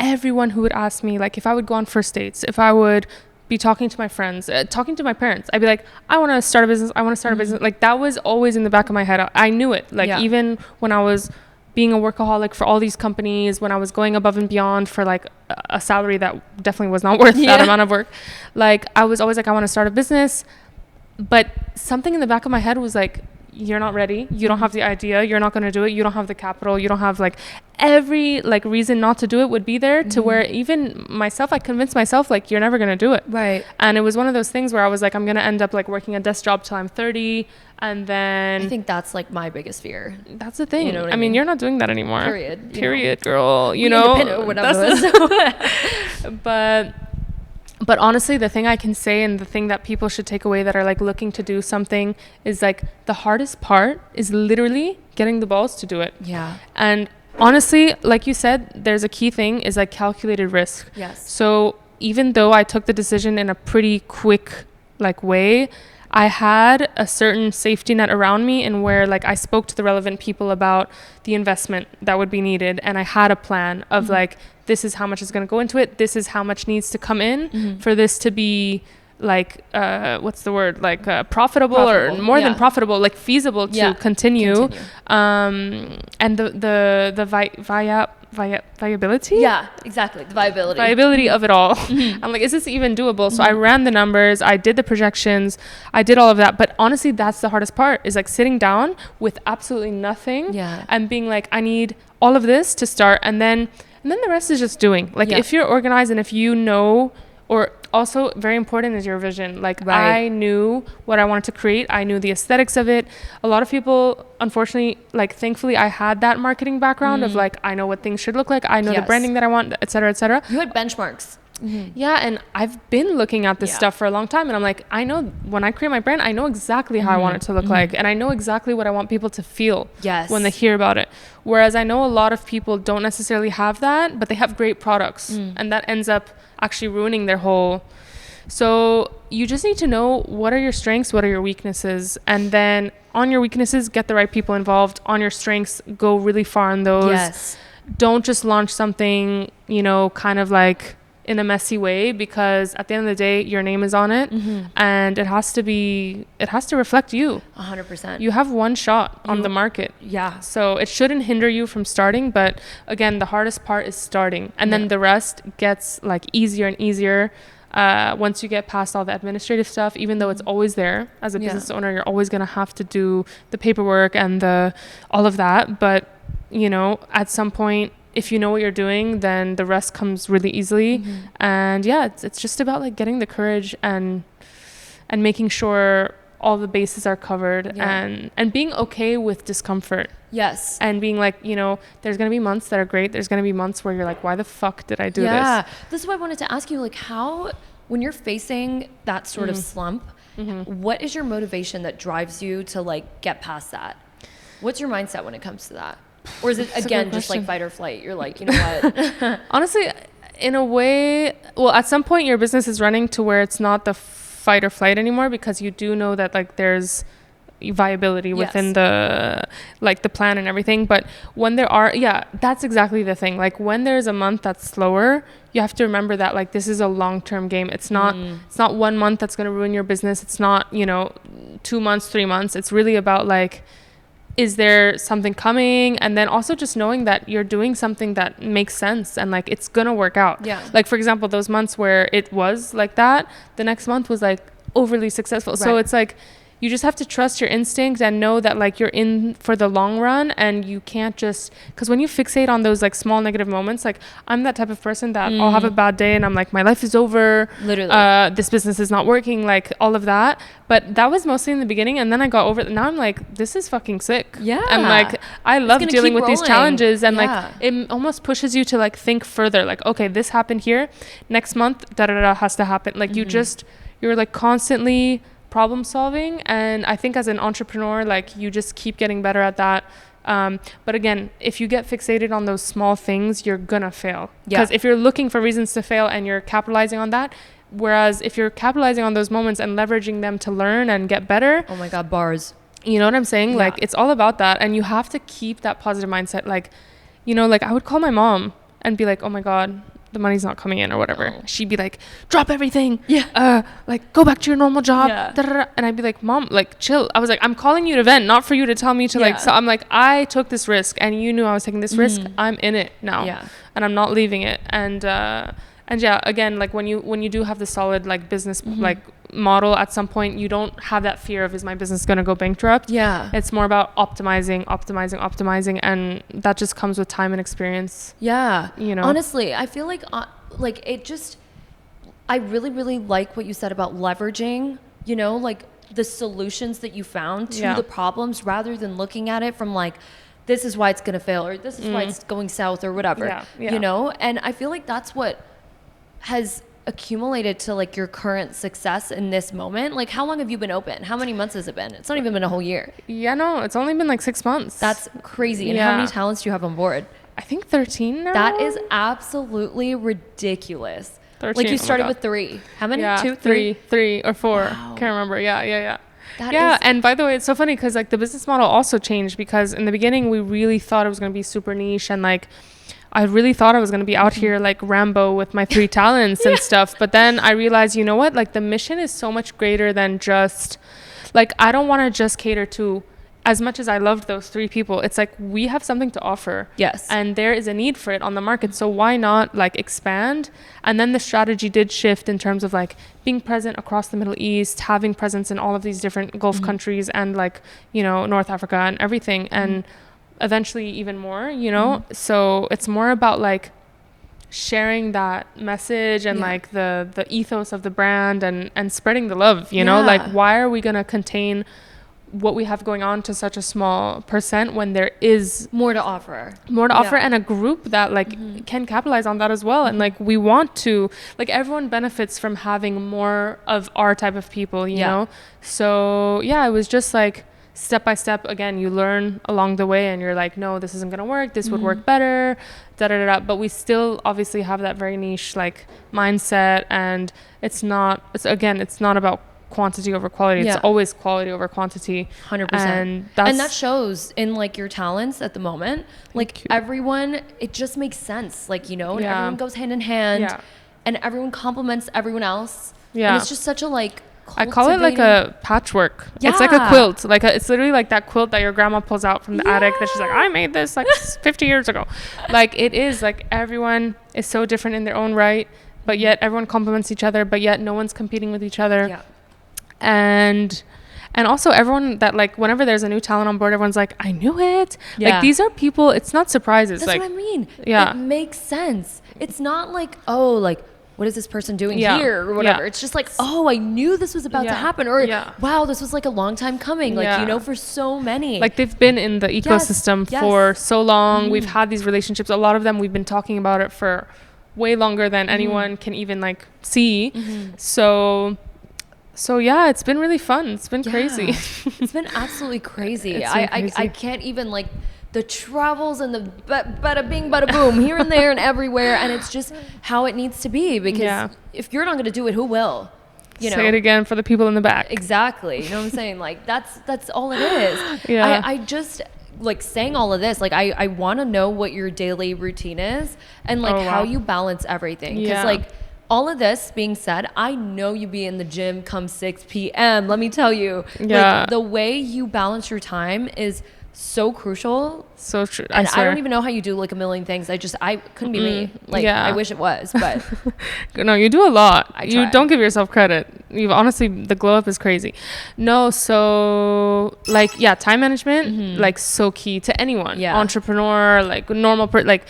everyone who would ask me, like if I would go on first dates, if I would be talking to my friends, talking to my parents, I'd be like, I want to start a business. I want to start a business. Like that was always in the back of my head. I knew it. Like even when I was being a workaholic for all these companies, when I was going above and beyond for like a salary that definitely was not worth that amount of work. Like I was always like, I want to start a business. But something in the back of my head was like, you're not ready. You don't have the idea. You're not going to do it. You don't have the capital. You don't have like every like reason not to do it would be there, to where even myself, I convinced myself like, you're never going to do it. Right. And it was one of those things where I was like, I'm going to end up like working a desk job till I'm 30. And then I think that's like my biggest fear. That's the thing. You know what I mean, you're not doing that anymore. Period. Girl. You know, independent or whatever. But honestly, the thing I can say, and the thing that people should take away that are like looking to do something, is like the hardest part is literally getting the balls to do it. Yeah. And honestly, like you said, there's a key thing is like calculated risk. Yes. So even though I took the decision in a pretty quick like way, I had a certain safety net around me, and where like I spoke to the relevant people about the investment that would be needed, and I had a plan of like, this is how much is going to go into it, this is how much needs to come in for this to be like what's the word, like profitable or more than profitable, like feasible to continue. And the viability. Yeah, exactly. The viability of it all. I'm like, is this even doable? So I ran the numbers, I did the projections, I did all of that. But honestly, that's the hardest part, is like sitting down with absolutely nothing and being like, I need all of this to start, and then the rest is just doing. Like if you're organized, and if you know, or also very important is your vision. Like I knew what I wanted to create. I knew the aesthetics of it. A lot of people, unfortunately, like thankfully I had that marketing background of like, I know what things should look like. I know the branding that I want, et cetera, et cetera. You had benchmarks. Yeah, and I've been looking at this stuff for a long time, and I'm like, I know when I create my brand, I know exactly how I want it to look like, and I know exactly what I want people to feel when they hear about it. Whereas I know a lot of people don't necessarily have that, but they have great products, and that ends up actually ruining their whole. So you just need to know what are your strengths, what are your weaknesses, and then on your weaknesses, get the right people involved. On your strengths, go really far on those. Don't just launch something, you know, kind of like in a messy way, because at the end of the day, your name is on it, and it has to reflect you. 100%. You have one shot on the market. Yeah. So it shouldn't hinder you from starting. But again, the hardest part is starting, and then the rest gets like easier and easier. Once you get past all the administrative stuff, even though it's always there as a business owner, you're always going to have to do the paperwork and all of that. But, you know, at some point, if you know what you're doing, then the rest comes really easily. And it's just about like getting the courage and making sure all the bases are covered, and being okay with discomfort. Yes. And being like, you know, there's going to be months that are great. There's going to be months where you're like, why the fuck did I do this? Yeah. This is why I wanted to ask you, like, how, when you're facing that sort of slump, what is your motivation that drives you to like get past that? What's your mindset when it comes to that? Or is it, again, just like fight or flight? You're like, you know what? Honestly, in a way, well, at some point your business is running to where it's not the fight or flight anymore, because you do know that like there's viability within the like the plan and everything. But when there are, that's exactly the thing. Like when there's a month that's slower, you have to remember that like this is a long-term game. It's not 1 month that's going to ruin your business. It's not, you know, 2 months, 3 months. It's really about like, is there something coming? And then also just knowing that you're doing something that makes sense and like it's gonna work out. Like for example, those months where it was like that, the next month was like overly successful. So it's like you just have to trust your instinct and know that like you're in for the long run, and you can't just, because when you fixate on those like small negative moments, like I'm that type of person that I'll have a bad day and I'm like, my life is over, literally, this business is not working, like all of that. But that was mostly in the beginning, and then I got over it. Now I'm like, this is fucking sick. And like I love dealing with these challenges, and like it almost pushes you to like think further, like, okay, this happened here, next month has to happen. Like you're like constantly problem solving, and I think as an entrepreneur, like you just keep getting better at that. But again, if you get fixated on those small things, you're gonna fail, because if you're looking for reasons to fail and you're capitalizing on that, whereas if you're capitalizing on those moments and leveraging them to learn and get better, oh my god, bars, you know what I'm saying? Like it's all about that, and you have to keep that positive mindset. Like, you know, like I would call my mom and be like, oh my god, the money's not coming in or whatever. She'd be like, drop everything, like go back to your normal job, and I'd be like, mom, like chill. I was like, I'm calling you to vent, not for you to tell me to like. So I'm like, I took this risk and you knew I was taking this risk. I'm in it now, and I'm not leaving it. And And yeah, again, like when you do have the solid like business like model, at some point you don't have that fear of, is my business going to go bankrupt? Yeah. It's more about optimizing, and that just comes with time and experience. Yeah. You know, honestly, I feel like it just, I really, really like what you said about leveraging, you know, like the solutions that you found to the problems, rather than looking at it from like, this is why it's going to fail, or this is why it's going south, or whatever, you know? And I feel like that's what has accumulated to like your current success in this moment. Like, how long have you been open? How many months has it been? It's not even been a whole year. Yeah, no, it's only been like 6 months. That's crazy. And how many talents do you have on board? I think 13 now. That is absolutely ridiculous. 13, like, you started with 3. How many? Yeah, 2, 3 or 4. Wow. Can't remember. Yeah. That And by the way, it's so funny because like the business model also changed, because in the beginning we really thought it was going to be super niche, and like I really thought I was going to be out here like Rambo with my 3 talents and stuff. But then I realized, you know what, like the mission is so much greater than just like, I don't want to just cater to, as much as I loved those 3 people, it's like we have something to offer. Yes. And there is a need for it on the market. So why not like expand? And then the strategy did shift in terms of like being present across the Middle East, having presence in all of these different Gulf countries, and like, you know, North Africa and everything. And eventually even more, you know? So it's more about like sharing that message and like the ethos of the brand, and spreading the love, you know? Like, why are we going to contain what we have going on to such a small percent when there is more to offer, and a group that like can capitalize on that as well. And like, we want to, like, everyone benefits from having more of our type of people, you know? So yeah, it was just like step by step. Again, you learn along the way, and you're like, no, this isn't gonna work, this would work better, but we still obviously have that very niche like mindset. And it's not about quantity over quality. It's always quality over quantity. 100%. And that shows in like your talents at the moment. Like everyone, it just makes sense. Like, you know, and everyone goes hand in hand, and everyone complements everyone else. And it's just such a like, I call it like a patchwork. It's like a quilt. Like it's literally like that quilt that your grandma pulls out from the attic that she's like, I made this like 50 years ago. Like, it is like everyone is so different in their own right, but yet everyone complements each other, but yet no one's competing with each other. And also everyone that like, whenever there's a new talent on board, everyone's like, I knew it. Like, these are people, it's not surprises. That's like, what I mean. Yeah. It makes sense. It's not like, oh, like, what is this person doing here or whatever. It's just like, oh, I knew this was about to happen, or wow, this was like a long time coming. Like, you know, for so many. Like, they've been in the ecosystem for so long. We've had these relationships. A lot of them, we've been talking about it for way longer than anyone can even like see. So yeah, it's been really fun. It's been crazy. It's been absolutely crazy. I can't even like the travels and the bada bing, bada boom, here and there and everywhere. And it's just how it needs to be, because if you're not going to do it, who will? You know? Say it again for the people in the back. Exactly. You know what I'm saying? Like, that's all it is. I just like saying all of this, like I want to know what your daily routine is, and like how you balance everything. Because like, all of this being said, I know you be in the gym come 6 p.m. Let me tell you, like, the way you balance your time is so crucial. So true. And I don't even know how you do like a million things. I couldn't be me. Like, I wish it was, but no, you do a lot. You don't give yourself credit. You've honestly, the glow up is crazy. No, so like, time management, like, so key to anyone. Entrepreneur, like normal like,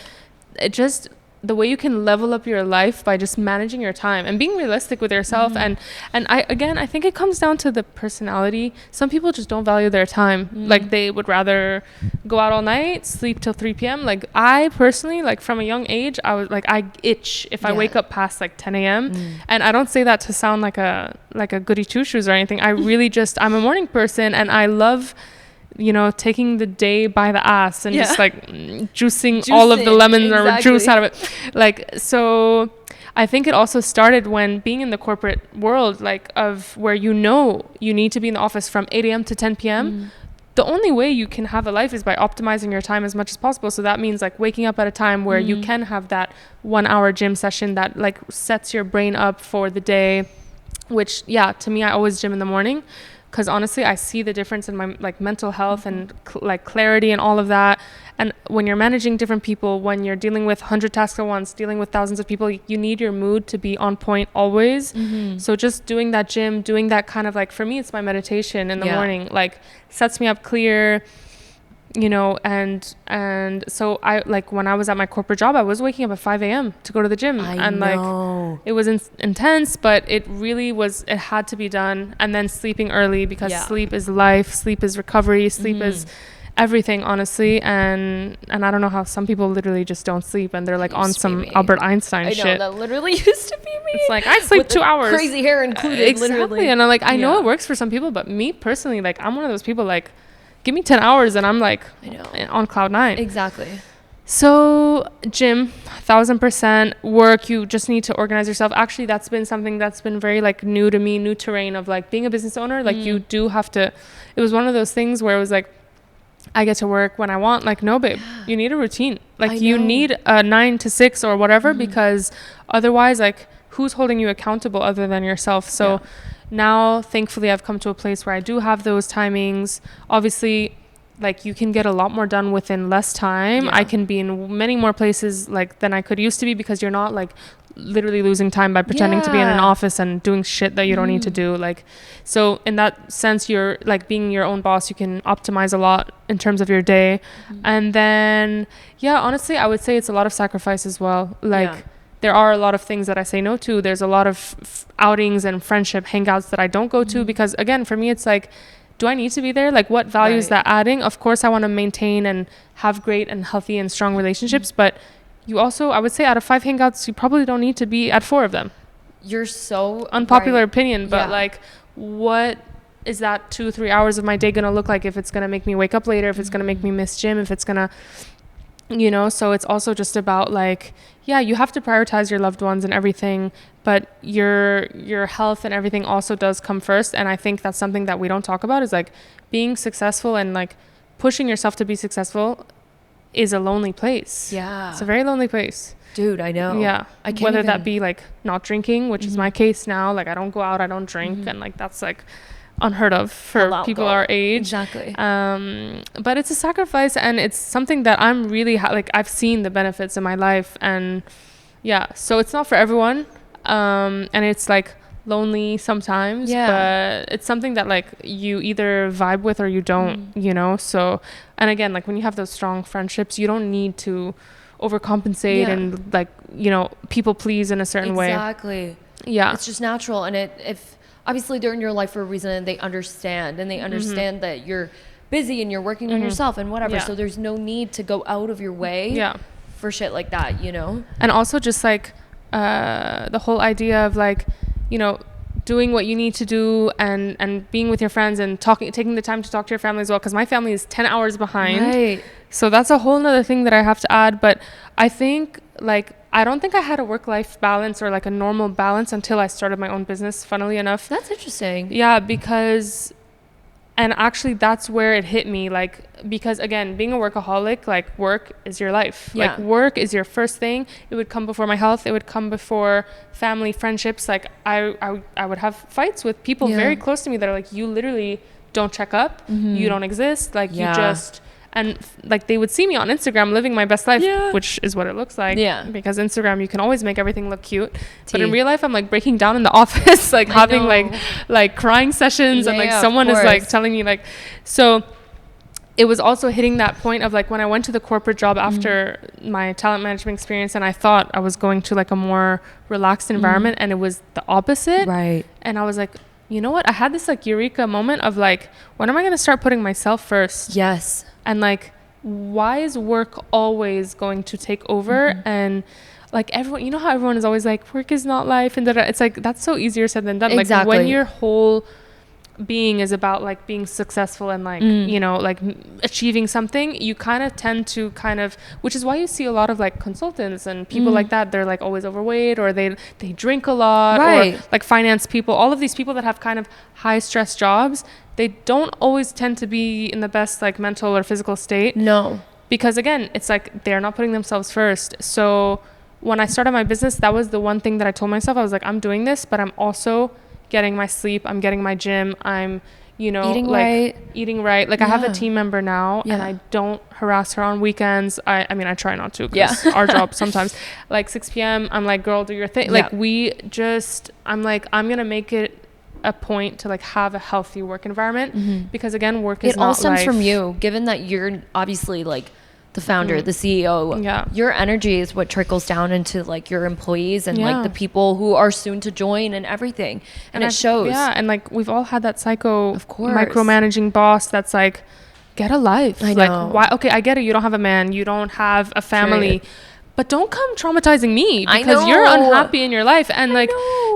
it just, the way you can level up your life by just managing your time and being realistic with yourself. And I think it comes down to the personality. Some people just don't value their time. Like, they would rather go out all night, sleep till 3 p.m. Like, I personally, like, from a young age, I was like, I itch if I wake up past like 10 a.m. And I don't say that to sound like a goody two shoes or anything. I really I'm a morning person, and I love, you know, taking the day by the ass and just like juicing all of the lemons or juice out of it. Like, so I think it also started when being in the corporate world, like, of where, you know, you need to be in the office from 8 a.m. to 10 p.m. The only way you can have a life is by optimizing your time as much as possible. So that means like waking up at a time where you can have that 1 hour gym session that like sets your brain up for the day, which to me, I always gym in the morning. Because honestly, I see the difference in my like mental health and like clarity and all of that. And when you're managing different people, when you're dealing with 100 tasks at once, dealing with thousands of people, you need your mood to be on point always. So just doing that gym, doing that kind of like, for me, it's my meditation in the morning, like sets me up clear, you know. And so I, like, when I was at my corporate job, I was waking up at 5 a.m. to go to the gym. Like, it was intense, but it really was, it had to be done. And then sleeping early, because sleep is life, sleep is recovery, sleep is everything, honestly. And I don't know how some people literally just don't sleep, and they're like on some Albert Einstein shit. I know, that literally used to be me. It's like, I sleep 2 hours, crazy hair included. Exactly. Literally. And I'm like, I know it works for some people, but me personally, like, I'm one of those people, like, give me 10 hours and I'm like, I know, on cloud 9. Exactly. So gym, 1000%. Work, you just need to organize yourself. Actually, that's been something that's been very like new to me, new terrain of like being a business owner. Like you do have to, it was one of those things where it was like, I get to work when I want. Like, no, babe, you need a routine. Like, you need a 9 to 6 or whatever, because otherwise, like, who's holding you accountable other than yourself? So now, thankfully, I've come to a place where I do have those timings. Obviously, like, you can get a lot more done within less time. I can be in many more places like than I could used to be, because you're not like literally losing time by pretending to be in an office and doing shit that you don't need to do. Like, so in that sense, you're like being your own boss. You can optimize a lot in terms of your day. And then, honestly, I would say it's a lot of sacrifice as well. Like, there are a lot of things that I say no to. There's a lot of outings and friendship hangouts that I don't go to, because again, for me, it's like, do I need to be there? Like, what value is that adding? Of course, I want to maintain and have great and healthy and strong relationships, but you also, I would say, out of 5 hangouts, you probably don't need to be at 4 of them. You're so unpopular opinion, but like, what is that 2-3 hours of my day gonna look like if it's gonna make me wake up later, if it's gonna make me miss gym, if it's gonna, you know? So it's also just about like, you have to prioritize your loved ones and everything, but your health and everything also does come first. And I think that's something that we don't talk about, is like being successful and like pushing yourself to be successful is a lonely place. It's a very lonely place. Dude, I know. I can't, whether that be like not drinking, which is my case now. Like, I don't go out, I don't drink, and like that's like unheard of for people our age. Exactly. But it's a sacrifice, and it's something that I'm really like, I've seen the benefits in my life, and so it's not for everyone, and it's like lonely sometimes, but it's something that like you either vibe with or you don't, you know. So, and again, like when you have those strong friendships, you don't need to overcompensate and like, you know, people please in a certain way. Exactly. It's just natural. And if obviously they're in your life for a reason, and they understand that you're busy and you're working on yourself and whatever. So there's no need to go out of your way for shit like that, you know? And also just like the whole idea of like, you know, doing what you need to do and being with your friends and taking the time to talk to your family as well, because my family is 10 hours behind. So that's a whole nother thing that I have to add. But I think like, I don't think I had a work-life balance or like a normal balance until I started my own business, funnily enough. That's interesting. Because, and actually that's where it hit me, like, because again, being a workaholic, like work is your life. Like work is your first thing. It would come before my health. It would come before family, friendships. Like I would have fights with people very close to me that are like, you literally don't check up. You don't exist. Like you just, and like they would see me on Instagram living my best life, which is what it looks like. Because Instagram, you can always make everything look cute. But in real life, I'm like breaking down in the office, like having like crying sessions, and like someone is like telling me like, so it was also hitting that point of like when I went to the corporate job after my talent management experience, and I thought I was going to like a more relaxed environment, and it was the opposite. And I was like, you know what? I had this like eureka moment of like, when am I going to start putting myself first? And like, why is work always going to take over? And like everyone, you know how everyone is always like, work is not life, and it's like, that's so easier said than done. Like when your whole being is about like being successful and like you know, like achieving something, you kind of tend to which is why you see a lot of like consultants and people like that, they're like always overweight, or they drink a lot, or like finance people, all of these people that have kind of high stress jobs, they don't always tend to be in the best like mental or physical state. Because again, it's like they're not putting themselves first. So when I started my business, that was the one thing that I told myself. I was like, I'm doing this, but I'm also getting my sleep, I'm getting my gym, I'm you know, eating like right. eating right. Like I have a team member now and I don't harass her on weekends. I mean, I try not to because our job sometimes, like 6 p.m. I'm like, girl, do your thing. Like I'm like, I'm going to make it a point to like have a healthy work environment because again, work is not life. It all stems from you, given that you're obviously like the founder, the CEO. Your energy is what trickles down into like your employees and like the people who are soon to join and everything. And it shows. Yeah. And like we've all had that psycho micromanaging boss that's like, get a life. I know. Like why? Okay, I get it. You don't have a man. You don't have a family. But don't come traumatizing me because you're unhappy in your life. And like,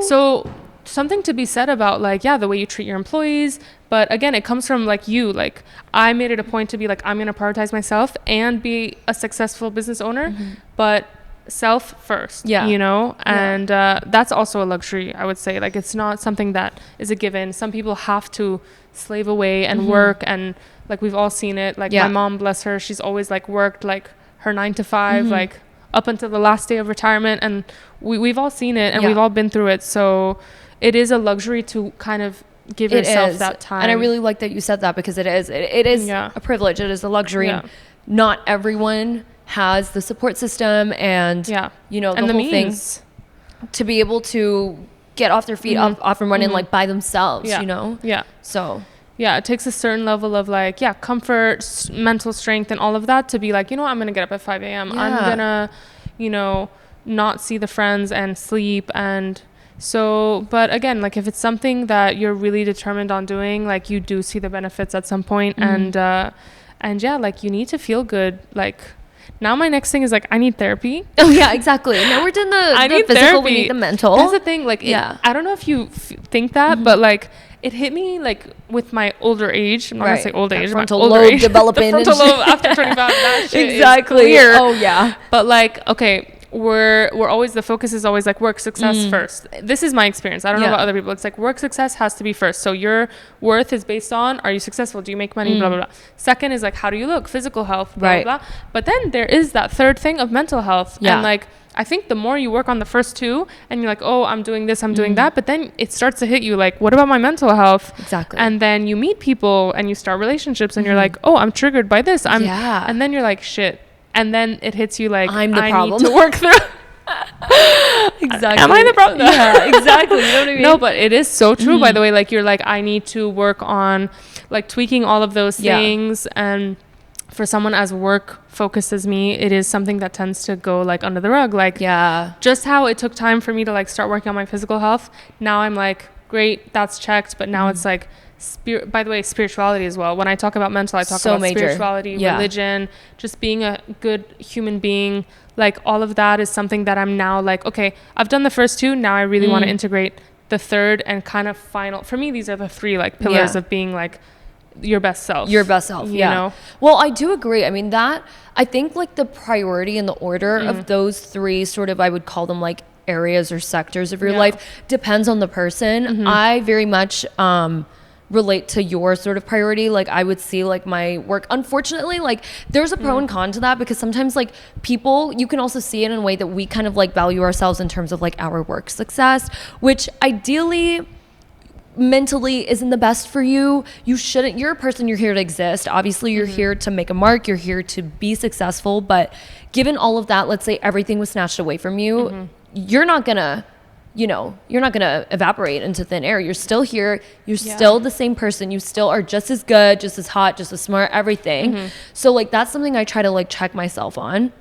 so something to be said about like, the way you treat your employees. But again, it comes from like you, like I made it a point to be like, I'm going to prioritize myself and be a successful business owner, but self first, you know, and that's also a luxury, I would say. Like, it's not something that is a given. Some people have to slave away and work. And like, we've all seen it. Like my mom, bless her, she's always like worked like her 9 to 5, like up until the last day of retirement. And we've all seen it and we've all been through it. So it is a luxury to kind of give yourself that time. And I really like that you said that because it is a privilege. It is a luxury. And not everyone has the support system and you know, the whole thing to be able to get off their feet off and running like by themselves, you know? So it takes a certain level of like comfort, mental strength and all of that to be like, you know, I'm gonna get up at 5 a.m. I'm gonna, you know, not see the friends and sleep. And so, but again, like if it's something that you're really determined on doing, like you do see the benefits at some point. And like you need to feel good. Like now my next thing is like, I need therapy. Oh yeah, exactly. Now we're doing the physical, therapy. We need the mental. That's the thing. Like, I don't know if you think that, but like it hit me like with my older age. I'm not gonna say old age, frontal lobe developing. The frontal lobe after 25. That shit exactly. Is weird. Oh yeah. But like, okay, we're always, the focus is always like work success first. This is my experience. I don't know about other people. It's like work success has to be first. So your worth is based on, are you successful? Do you make money? Blah, blah, blah. Second is like, how do you look? Physical health, blah, blah, blah. But then there is that third thing of mental health. And like, I think the more you work on the first two and you're like, oh, I'm doing this, I'm doing that. But then it starts to hit you like, what about my mental health? Exactly. And then you meet people and you start relationships and you're like, oh, I'm triggered by this. And then you're like, shit. And then it hits you like, I'm the problem. Need to work through. Exactly. Am I the problem? Yeah, exactly. You know what I mean? No, but it is so true, by the way. Like, you're like, I need to work on like tweaking all of those things. And for someone as work focused as me, it is something that tends to go like under the rug. Like, just how it took time for me to like start working on my physical health. Now I'm like, great, that's checked. But now it's like, by the way, spirituality as well. When I talk about mental, I talk about spirituality, religion, just being a good human being. Like, all of that is something that I'm now like, okay, I've done the first two. Now I really want to integrate the third and kind of final. For me, these are the three like pillars of being like your best self. Your best self, you know? Well, I do agree. I mean, that, I think like the priority and the order of those three sort of, I would call them like areas or sectors of your life, depends on the person. I very much relate to your sort of priority. Like, I would see like my work, unfortunately, like there's a pro and con to that, because sometimes like people, you can also see it in a way that we kind of like value ourselves in terms of like our work success, which ideally mentally isn't the best for you. You shouldn't, you're a person, you're here to exist. Obviously you're here to make a mark, you're here to be successful, but given all of that, let's say everything was snatched away from you, you're not gonna, you know, you're not gonna evaporate into thin air. You're still here, you're still the same person, you still are just as good, just as hot, just as smart, everything. So like, that's something I try to like check myself on,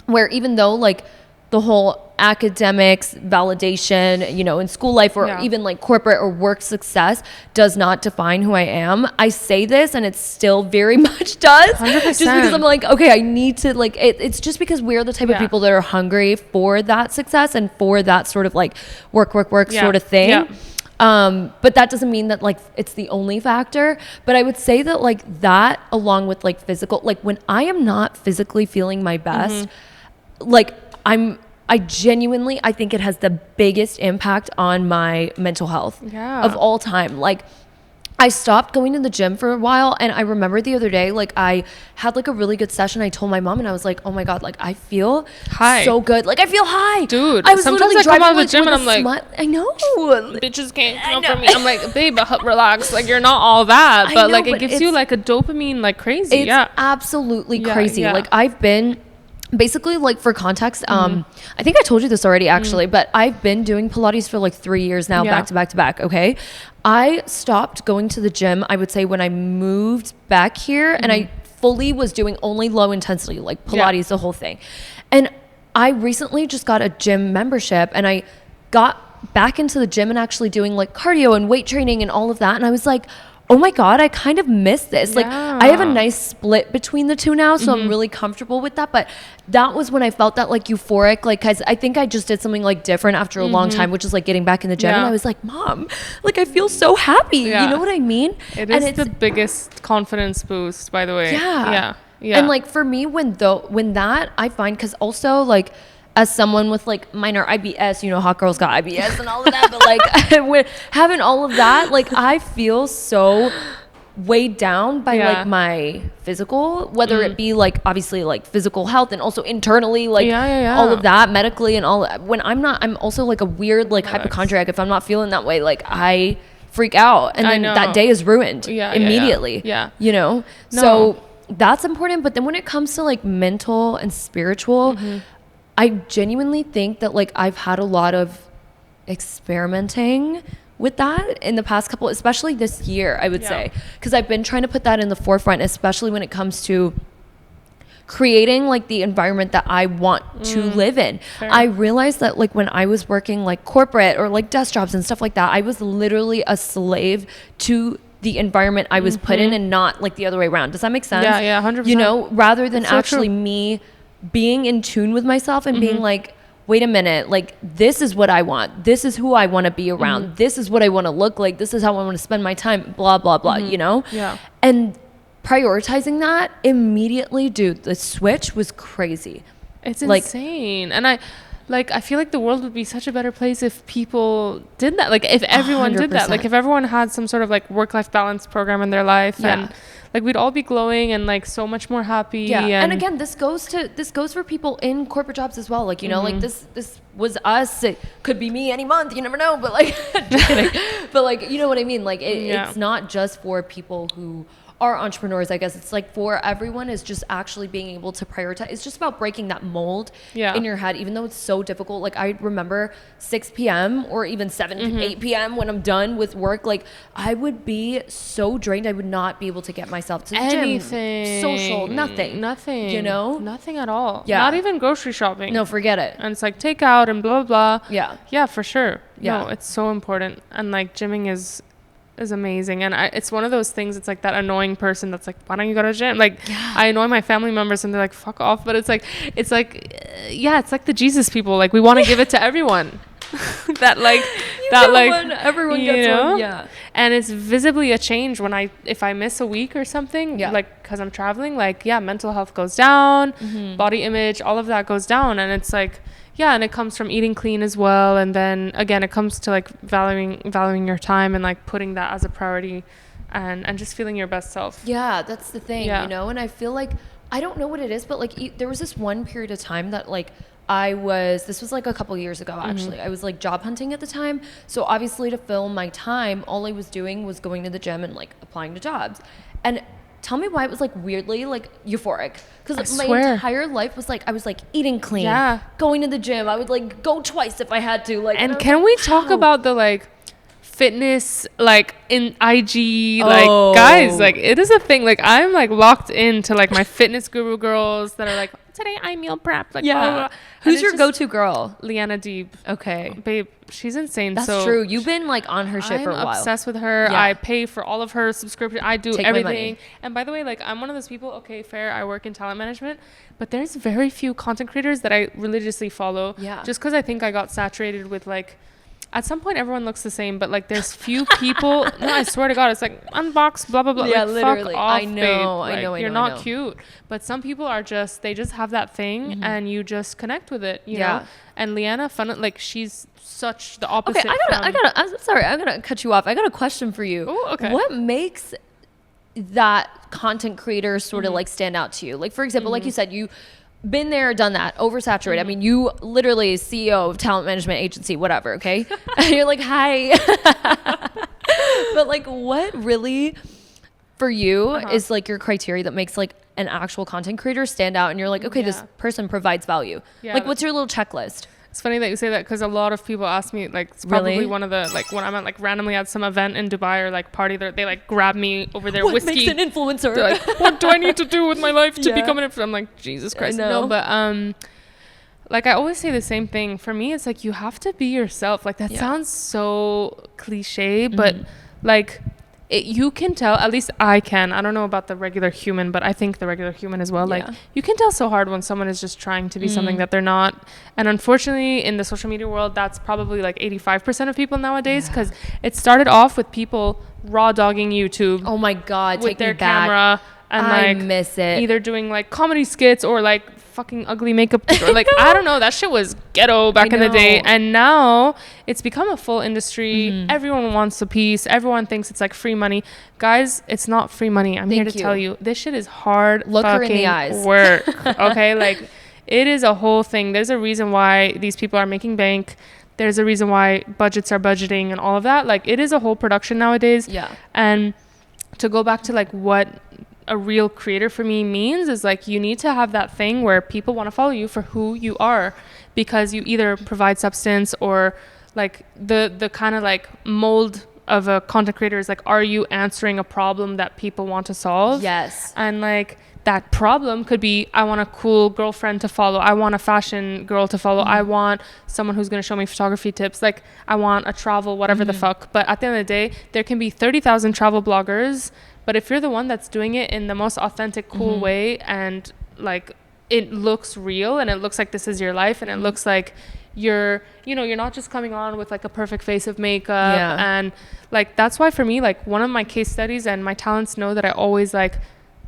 where even though like the whole academics, validation, you know, in school life or even like corporate or work success does not define who I am. I say this and it still very much does. 100%. Just because I'm like, okay, I need to like, it's just because we're the type of people that are hungry for that success and for that sort of like work sort of thing. But that doesn't mean that like it's the only factor. But I would say that like that, along with like physical, like when I am not physically feeling my best, like I genuinely, I think it has the biggest impact on my mental health of all time. Like, I stopped going to the gym for a while, and I remember the other day, like I had like a really good session. I told my mom, and I was like, "Oh my god, like I feel high. so good. Like I feel high, dude." I was sometimes literally I come out of the like, gym and I'm like, I know, bitches can't come for me. I'm like, babe, relax. Like you're not all that, but like it gives you like a dopamine like crazy. It's absolutely crazy. Yeah. Like I've been. Basically, like for context, I think I told you this already actually, but I've been doing Pilates for like 3 years now, back to back to back. Okay. I stopped going to the gym, I would say, when I moved back here, and I fully was doing only low intensity, like Pilates, the whole thing. And I recently just got a gym membership, and I got back into the gym and actually doing like cardio and weight training and all of that. And I was like, oh my God, I kind of miss this. Like I have a nice split between the two now. So I'm really comfortable with that. But that was when I felt that like euphoric, like, cause I think I just did something like different after a long time, which is like getting back in the gym. And I was like, Mom, like I feel so happy. You know what I mean? It's the biggest confidence boost, by the way. Yeah. And like for me, when that I find, cause also like, as someone with like minor IBS, you know, hot girls got IBS and all of that, but like with having all of that, like I feel so weighed down by like my physical, whether it be like obviously like physical health and also internally, like all of that medically and all. When I'm also like a weird like hypochondriac. If I'm not feeling that way, like I freak out, and then that day is ruined immediately. You know, so that's important. But then when it comes to like mental and spiritual, I genuinely think that like I've had a lot of experimenting with that in the past couple, especially this year, I would say, because I've been trying to put that in the forefront, especially when it comes to creating like the environment that I want to live in. I realized that like when I was working like corporate or like desk jobs and stuff like that, I was literally a slave to the environment I was put in, and not like the other way around. Does that make sense? Yeah, 100%. You know, rather than actually me being in tune with myself and being like, wait a minute, like this is what I want. This is who I want to be around. This is what I want to look like. This is how I want to spend my time, blah, blah, blah, you know? And prioritizing that immediately, dude, the switch was crazy. It's insane. And I feel like the world would be such a better place if people did that. Like if everyone 100%. Did that, like if everyone had some sort of like work-life balance program in their life, and like we'd all be glowing and like so much more happy. And again, this goes for people in corporate jobs as well. Like, you know, like this was us. It could be me any month. You never know. But like, just kidding. But like, you know what I mean? Like it's not just for people who are entrepreneurs. I guess it's like for everyone, is just actually being able to prioritize. It's just about breaking that mold in your head, even though it's so difficult. Like I remember 6 p.m. or even 8 p.m. when I'm done with work, like I would be so drained. I would not be able to get myself to the anything gym, social, nothing, you know, nothing at all. Not even grocery shopping. No, forget it. And it's like takeout and blah blah. Yeah, for sure. No, it's so important. And like gymming is amazing. And it's one of those things, it's like that annoying person that's like, why don't you go to the gym? Like I annoy my family members and they're like, fuck off. But it's like it's like the Jesus people, like we want to give it to everyone. Everyone gets one. And it's visibly a change when if I miss a week or something, like because I'm traveling, like mental health goes down, body image, all of that goes down. And it's like and it comes from eating clean as well. And then again, it comes to like valuing your time and like putting that as a priority, and just feeling your best self. Yeah, that's the thing, you know. And I feel like, I don't know what it is, but like there was this one period of time that like this was like a couple years ago actually. I was like job hunting at the time. So obviously to fill my time, all I was doing was going to the gym and like applying to jobs. And tell me why it was like weirdly like euphoric, because my entire life was like I was like eating clean, going to the gym. I would like go twice if I had to. Like, and can we talk about the like fitness like in IG, like guys, like it is a thing. Like I'm like locked into like my fitness guru girls that are like, today I meal prep, like blah, blah, blah. Who's your go-to girl? Helena Deeb. Okay, babe, she's insane. That's true. You've been like on her shit for a while. I'm obsessed with her. I pay for all of her subscription. I do everything. And by the way, like I'm one of those people, okay, fair, I work in talent management, but there's very few content creators that I religiously follow, just because I think I got saturated with like at some point everyone looks the same, but like there's few people. No, I swear to God, it's like unbox, blah blah blah. Yeah, like, literally. Fuck off, I know, babe. I know, Like, I you're know, I not know. cute. But some people are just, they just have that thing, and you just connect with it. You know. And Leanna, like she's such the opposite. Okay, I'm sorry, I'm gonna cut you off. I got a question for you. Oh, okay. What makes that content creator sort of like stand out to you? Like, for example, like you said, you been there, done that, oversaturated. I mean, you literally CEO of talent management agency, whatever. Okay. And you're like, hi. But like, what really for you is like your criteria that makes like an actual content creator stand out? And you're like, okay, this person provides value. Like, what's your little checklist? It's funny that you say that, because a lot of people ask me, like, it's probably one of the, like, when I'm at, like, randomly at some event in Dubai or, like, party, they, like, grab me over their whiskey. What makes an influencer? They're like, what do I need to do with my life to become an influencer? I'm like, Jesus Christ. No, but, like, I always say the same thing. For me, it's like, you have to be yourself. Like, that sounds so cliche, but, like, you can tell, at least I can. I don't know about the regular human, but I think the regular human as well. Like, you can tell so hard when someone is just trying to be something that they're not. And unfortunately, in the social media world, that's probably like 85% of people nowadays, because it started off with people raw dogging YouTube. Oh my God, with their camera. And I like, miss it. Either doing like comedy skits or like fucking ugly makeup or like I don't know, that shit was ghetto back in the day, and now it's become a full industry. Everyone wants a piece. Everyone thinks it's like free money. Guys, it's not free money. I'm here to tell you, this shit is hard. Look her in the eyes. Work. Okay, like it is a whole thing. There's a reason why these people are making bank. There's a reason why budgets are budgeting and all of that. Like, it is a whole production nowadays. And to go back to like what a real creator for me means is like, you need to have that thing where people want to follow you for who you are, because you either provide substance, or like the kind of like mold of a content creator is like, are you answering a problem that people want to solve? Yes. And like, that problem could be, I want a cool girlfriend to follow. I want a fashion girl to follow. I want someone who's going to show me photography tips. Like, I want a travel, whatever the fuck. But at the end of the day, there can be 30,000 travel bloggers. But if you're the one that's doing it in the most authentic, cool way, and like it looks real, and it looks like this is your life, and it looks like you're not just coming on with like a perfect face of makeup. And like, that's why for me, like one of my case studies, and my talents know that I always like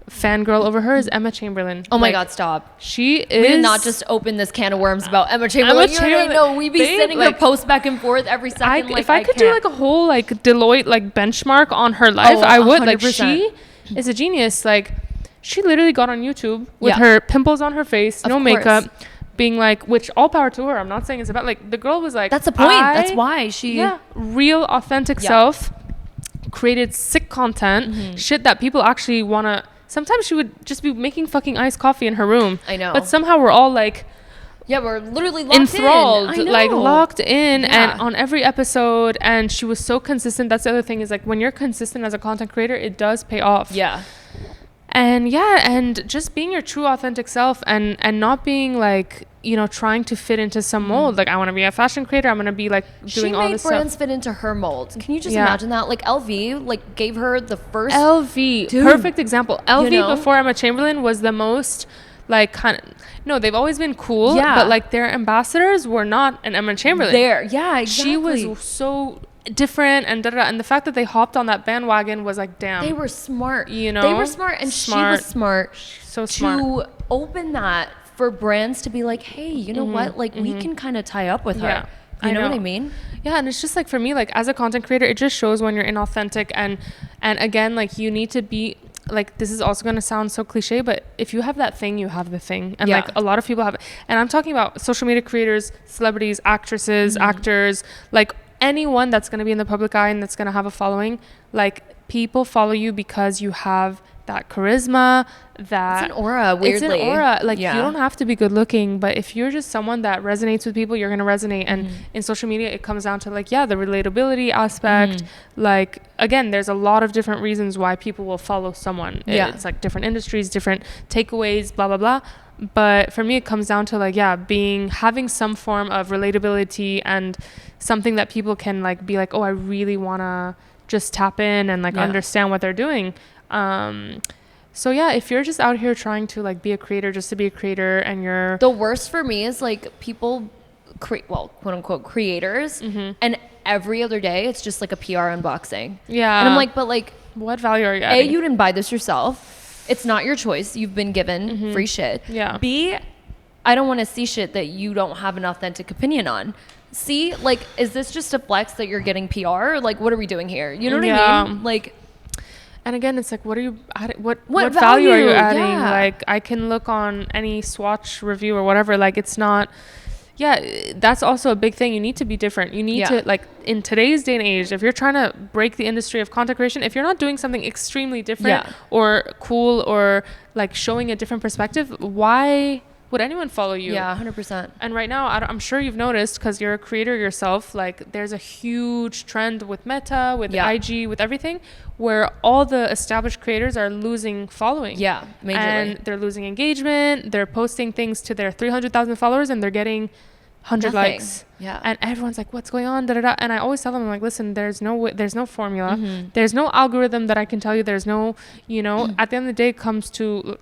fangirl over her, is Emma Chamberlain. Oh my God, stop. She is... We did not just open this can of worms about Emma Chamberlain. No, we be sending her posts back and forth every second. If I could do like a whole like Deloitte like benchmark on her life, I would. 100%. Like, she is a genius. Like, she literally got on YouTube with her pimples on her face, no makeup, being like, which all power to her. I'm not saying it's about, like, the girl was like, that's the point. That's why she real authentic self, created sick content, shit that people actually want to. Sometimes she would just be making fucking iced coffee in her room. I know. But somehow we're all like... Yeah, we're literally locked enthralled, like locked in, and on every episode. And she was so consistent. That's the other thing, is like, when you're consistent as a content creator, it does pay off. Yeah. And just being your true authentic self, and not being like, trying to fit into some mold. Like, I want to be a fashion creator, I'm going to be like doing all this stuff. She made brands fit into her mold. Can you just imagine that? Like, LV like gave her the first... LV, perfect example. LV before Emma Chamberlain was the most like they've always been cool, but like their ambassadors were not an Emma Chamberlain. Exactly. She was so different, and and the fact that they hopped on that bandwagon was like, damn, they were smart. They were smart, and she was smart. So smart to open that for brands to be like, hey, you know what? Like, we can kind of tie up with her. You know what I mean? Yeah, and it's just like, for me, like, as a content creator, it just shows when you're inauthentic, and again, like, you need to be like, this is also going to sound so cliche, but if you have that thing, you have the thing. And like, a lot of people have it. And I'm talking about social media creators, celebrities, actresses, actors, like anyone that's going to be in the public eye and that's going to have a following. Like, people follow you because you have that charisma, that it's an aura. Weirdly, it's an aura. Like, you don't have to be good looking, but if you're just someone that resonates with people, you're going to resonate. And in social media, it comes down to like, the relatability aspect. Like, again, there's a lot of different reasons why people will follow someone. It's like different industries, different takeaways, blah blah blah. But for me, it comes down to like, having some form of relatability, and something that people can like be like, oh, I really want to just tap in and like understand what they're doing. So if you're just out here trying to like be a creator just to be a creator, and you're... The worst for me is like people quote unquote creators, and every other day it's just like a PR unboxing. Yeah. And I'm like, but like, what value are you adding? A, you didn't buy this yourself. It's not your choice. You've been given free shit. Yeah. B, I don't want to see shit that you don't have an authentic opinion on. C, like, is this just a flex that you're getting PR? Like, what are we doing here? You know what I mean? Like, and again, it's like, what are you adding? What value are you adding? Yeah. Like, I can look on any Swatch review or whatever. Like, it's not. Yeah, that's also a big thing. You need to be different. You need to, like, in today's day and age, if you're trying to break the industry of content creation, if you're not doing something extremely different or cool or like showing a different perspective, why would anyone follow you? Yeah, 100%. And right now, I'm sure you've noticed, because you're a creator yourself, like, there's a huge trend with Meta, with IG, with everything, where all the established creators are losing following. Yeah, majorly. And they're losing engagement. They're posting things to their 300,000 followers and they're getting 100 likes. Yeah. And everyone's like, what's going on? Da, da, da. And I always tell them, I'm like, listen, there's no formula. There's no algorithm that I can tell you. There's no, you know, at the end of the day, it comes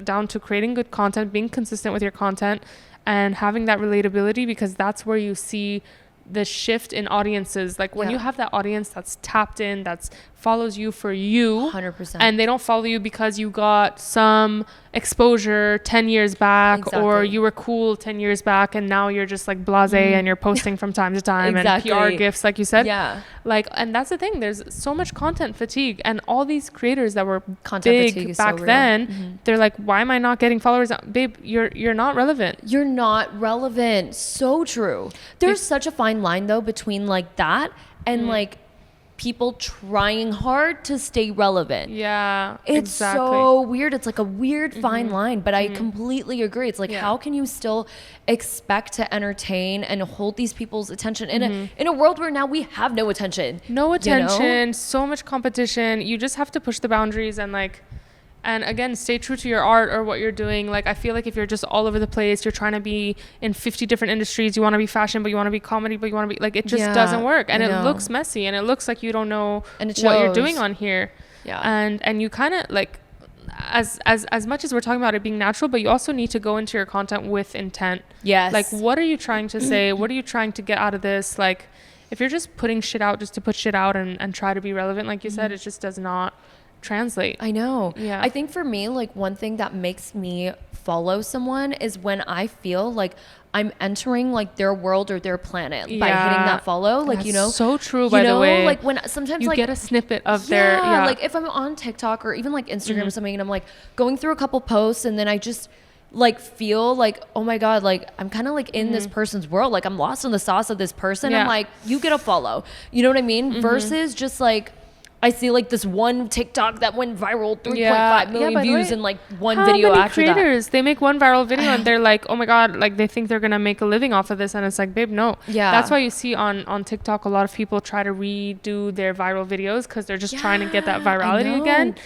down to creating good content, being consistent with your content, and having that relatability, because that's where you see the shift in audiences. Like, when you have that audience that's tapped in, that's follows you for you, 100%, and they don't follow you because you got some exposure 10 years back, or you were cool 10 years back and now you're just like blasé and you're posting from time to time and PR gifts, like you said. Like, and that's the thing, there's so much content fatigue, and all these creators that were content big back then, they're like, why am I not getting followers? Babe, you're not relevant. You're not relevant. So true. There's such a fine line though between like that and like people trying hard to stay relevant. It's so weird. It's like a weird fine line, but I completely agree. It's like, how can you still expect to entertain and hold these people's attention in a world where now we have no attention? No attention, you know? So much competition. You just have to push the boundaries and like, and again, stay true to your art or what you're doing. Like, I feel like if you're just all over the place, you're trying to be in 50 different industries, you want to be fashion, but you want to be comedy, but you want to be like, it just doesn't work. And it looks messy and it looks like you don't know what you're doing on here. And you kind of like, as much as we're talking about it being natural, but you also need to go into your content with intent. Like, what are you trying to say? What are you trying to get out of this? Like, if you're just putting shit out just to put shit out and try to be relevant, like you said, it just does not translate. I know. I think for me, like, one thing that makes me follow someone is when I feel like I'm entering like their world or their planet by hitting that follow. Like, you know, so true. By the way, like when sometimes you like get a snippet of their like if I'm on TikTok or even like Instagram or something, and I'm like going through a couple posts, and then I just like feel like, oh my god, like I'm kind of like in this person's world, like I'm lost in the sauce of this person. I'm like, you get a follow, you know what I mean? Versus just like, I see like this one TikTok that went viral, 3.5 million views in like one video after that. How many creators, they make one viral video and they're like, oh my God, like they think they're going to make a living off of this. And it's like, babe, no. That's why you see on TikTok, a lot of people try to redo their viral videos because they're just trying to get that virality again.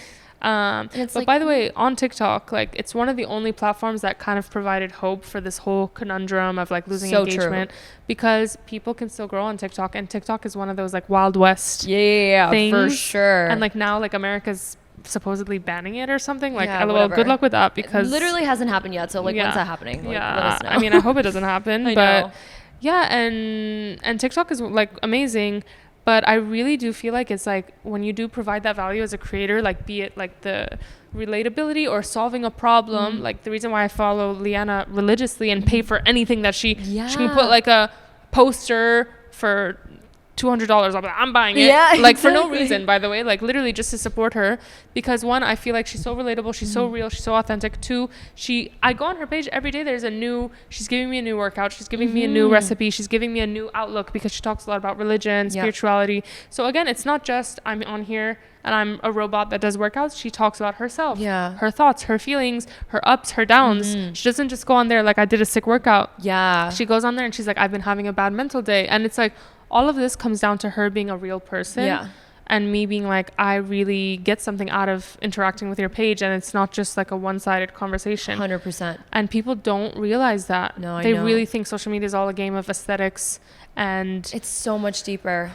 But like, by the way, on TikTok, like it's one of the only platforms that kind of provided hope for this whole conundrum of like losing engagement, because people can still grow on TikTok, and TikTok is one of those like Wild West things, for sure. And like now, like America's supposedly banning it or something. Like, LOL, good luck with that, because it literally hasn't happened yet. So like, when's that happening? Like, let us know. I mean, I hope it doesn't happen. But and TikTok is like amazing. But I really do feel like it's like when you do provide that value as a creator, like be it like the relatability or solving a problem, like the reason why I follow Liana religiously and pay for anything that she can put like a poster for $200, I'm buying it, like for no reason, by the way, like literally just to support her, because one, I feel like she's so relatable, she's so real, she's so authentic. Two, I go on her page every day, she's giving me a new workout, she's giving me a new recipe, she's giving me a new outlook, because she talks a lot about religion, spirituality. So again, it's not just I'm on here and I'm a robot that does workouts. She talks about herself, her thoughts, her feelings, her ups, her downs. She doesn't just go on there like I did a sick workout. She goes on there and she's like, I've been having a bad mental day. And it's like, all of this comes down to her being a real person and me being like, I really get something out of interacting with your page, and it's not just like a one-sided conversation. 100%. And people don't realize that. No, I know. They really think social media is all a game of aesthetics, and it's so much deeper.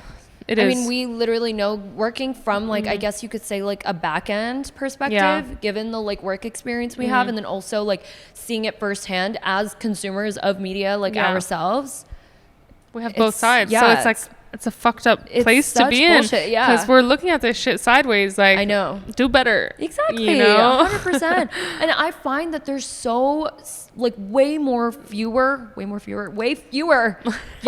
I mean, we literally know, working from like, I guess you could say like a back end perspective, given the like work experience we have, and then also like seeing it firsthand as consumers of media, like ourselves. we have both sides. Yeah, so it's like, it's a fucked up place to be bullshit, in. yeah. Because we're looking at this shit sideways. Like, I know. Do better. Exactly. You know? 100%. And I find that there's so like way fewer. You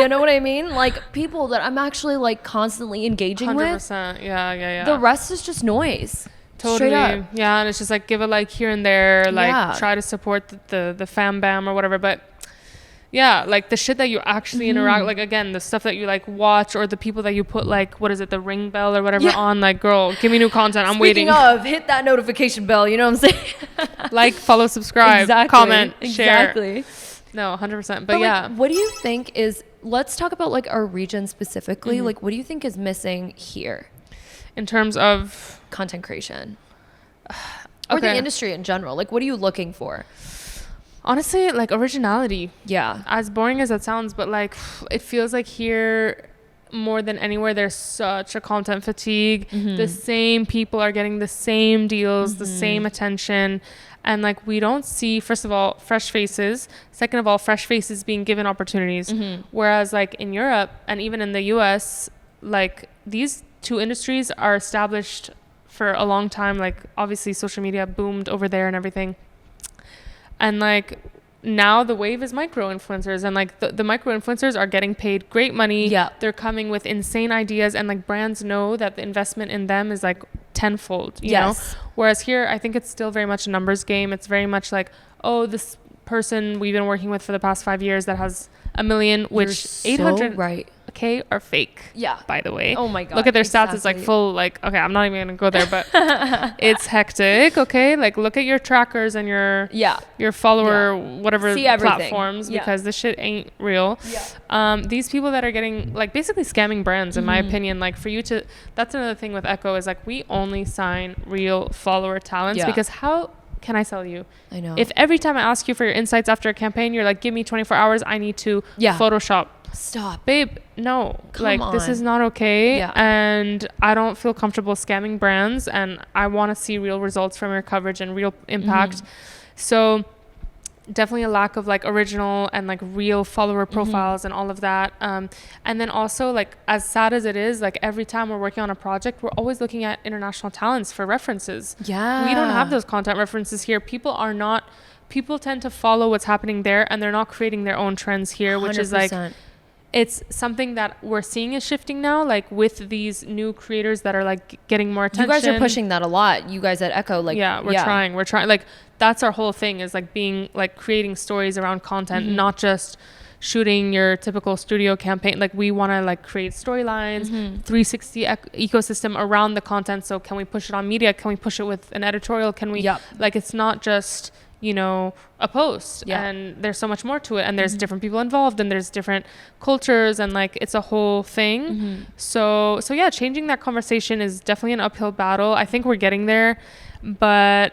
know what I mean? Like people that I'm actually like constantly engaging 100%. with. Yeah. The rest is just noise. Totally. Straight up. Yeah. And it's just like, give a like here and there, like Yeah. try to support the fam bam or whatever. But yeah, like the shit that you actually interact, like again, the stuff that you like watch, or the people that you put like, what is it, the ring bell or whatever on, like, girl, give me new content. I'm waiting. Speaking of, hit that notification bell. You know what I'm saying? Like, follow, subscribe, comment, share. Exactly. No, 100%. But yeah. Like, what do you think is, let's talk about like our region specifically. Like, what do you think is missing here? In terms of content creation. Or the industry in general. Like, what are you looking for? Honestly, like originality. Yeah. As boring as that sounds, but like it feels like here more than anywhere there's such a content fatigue. The same people are getting the same deals, the same attention, and like we don't see, first of all, fresh faces, second of all, fresh faces being given opportunities. Whereas like in Europe and even in the US, like these two industries are established for a long time. Like obviously social media boomed over there and everything. And like now the wave is micro influencers, and like the micro influencers are getting paid great money. Yeah. They're coming with insane ideas, and like brands know that the investment in them is like tenfold, you know? Whereas here, I think it's still very much a numbers game. It's very much like, oh, this person we've been working with for the past 5 years that has 1 million, which 800K are fake. Yeah. By the way. Oh my God. Look at their stats. It's like full, like, okay, I'm not even going to go there, but it's hectic. Okay. Like look at your trackers and your follower, whatever platforms, because this shit ain't real. These people that are getting like basically scamming brands, in my opinion, like for you to, that's another thing with Echo is like, we only sign real follower talents because how can I sell you? I know. If every time I ask you for your insights after a campaign, you're like, give me 24 hours, I need to Photoshop. Stop. Babe, no. Come like on. this is not okay. Yeah. And I don't feel comfortable scamming brands, and I want to see real results from your coverage and real impact. So definitely a lack of like original and like real follower profiles and all of that. And then also like as sad as it is, like every time we're working on a project, we're always looking at international talents for references. Yeah. We don't have those content references here. People tend to follow what's happening there, and they're not creating their own trends here, 100%. Which is like, it's something that we're seeing is shifting now, like with these new creators that are like getting more attention. You guys are pushing that a lot. You guys at Echo, like, we're trying. Like that's our whole thing, is like being like creating stories around content, not just shooting your typical studio campaign. Like we want to like create storylines, 360 ecosystem around the content. So can we push it on media? Can we push it with an editorial? Can we like, it's not just, you know, a post, and there's so much more to it, and there's different people involved, and there's different cultures, and like it's a whole thing. So yeah, changing that conversation is definitely an uphill battle. I think we're getting there, but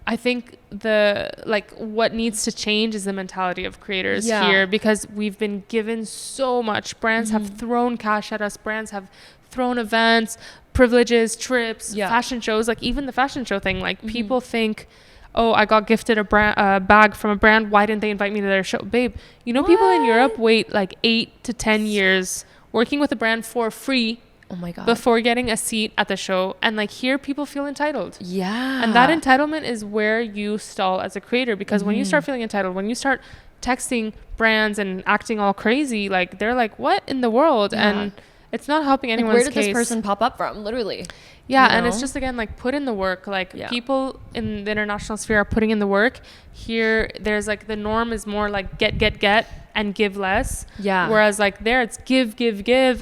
I think what needs to change is the mentality of creators here, because we've been given so much. Brands have thrown cash at us. Brands have thrown events, privileges, trips, fashion shows. Like even the fashion show thing, like people think, oh, I got gifted a bag from a brand. Why didn't they invite me to their show? Babe, you know, people in Europe wait like 8 to 10 years working with a brand for free. Oh my God. Before getting a seat at the show. And like here, people feel entitled. Yeah. And that entitlement is where you stall as a creator, because when you start feeling entitled, when you start texting brands and acting all crazy, like they're like, what in the world? And it's not helping anyone's case. Where did this person pop up from? Literally. Yeah, you know? and it's just, again, like put in the work. Like people in the international sphere are putting in the work. Here, there's like the norm is more like get and give less. Yeah. Whereas like there, it's give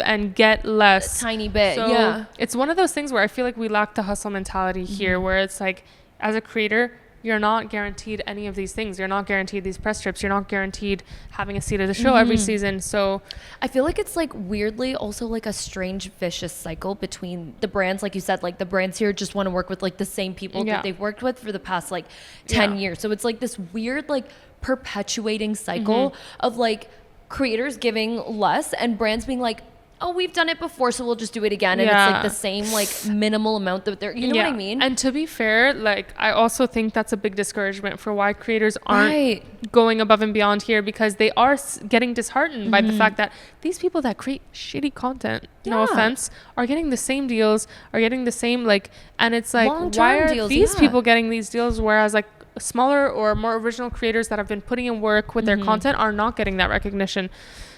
and get less. A tiny bit. So it's one of those things where I feel like we lack the hustle mentality here, where it's like, as a creator, you're not guaranteed any of these things. You're not guaranteed these press trips. You're not guaranteed having a seat at the show every season. So I feel like it's like weirdly also like a strange vicious cycle between the brands. Like you said, like the brands here just want to work with like the same people that they've worked with for the past like 10 years. So it's like this weird like perpetuating cycle of like creators giving less and brands being like, oh, we've done it before, so we'll just do it again. And Yeah. it's like the same like minimal amount that they're, you know what I mean? And to be fair, like I also think that's a big discouragement for why creators aren't going above and beyond here, because they are getting disheartened by the fact that these people that create shitty content, no offense, are getting the same deals, are getting the same like, and it's like, long-term why are deals, these people getting these deals, whereas like smaller or more original creators that have been putting in work with their content are not getting that recognition.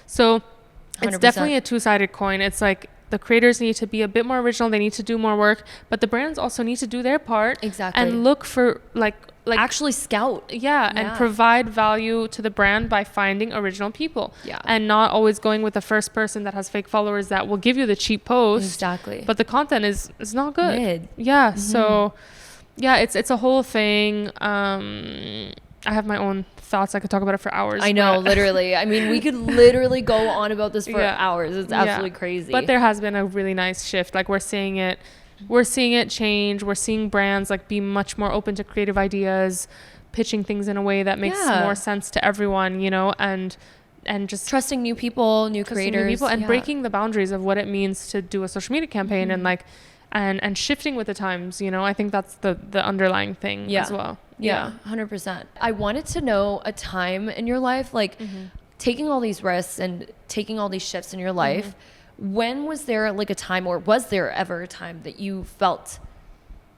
So it's 100%. definitely a two-sided coin. It's like the creators need to be a bit more original, they need to do more work, but the brands also need to do their part and look for like actually scout and provide value to the brand by finding original people and not always going with the first person that has fake followers that will give you the cheap post, but the content is not good. So it's a whole thing. I have my own thoughts. I could talk about it for hours. I know, literally. I mean, we could literally go on about this for hours. It's absolutely crazy. But there has been a really nice shift. Like we're seeing it change. We're seeing brands like be much more open to creative ideas, pitching things in a way that makes more sense to everyone, you know, and just trusting new people, new creators, and breaking the boundaries of what it means to do a social media campaign and like and shifting with the times, you know. I think that's the underlying thing as well. 100%. I wanted to know a time in your life, like taking all these risks and taking all these shifts in your life. When was there like a time, or was there ever a time that you felt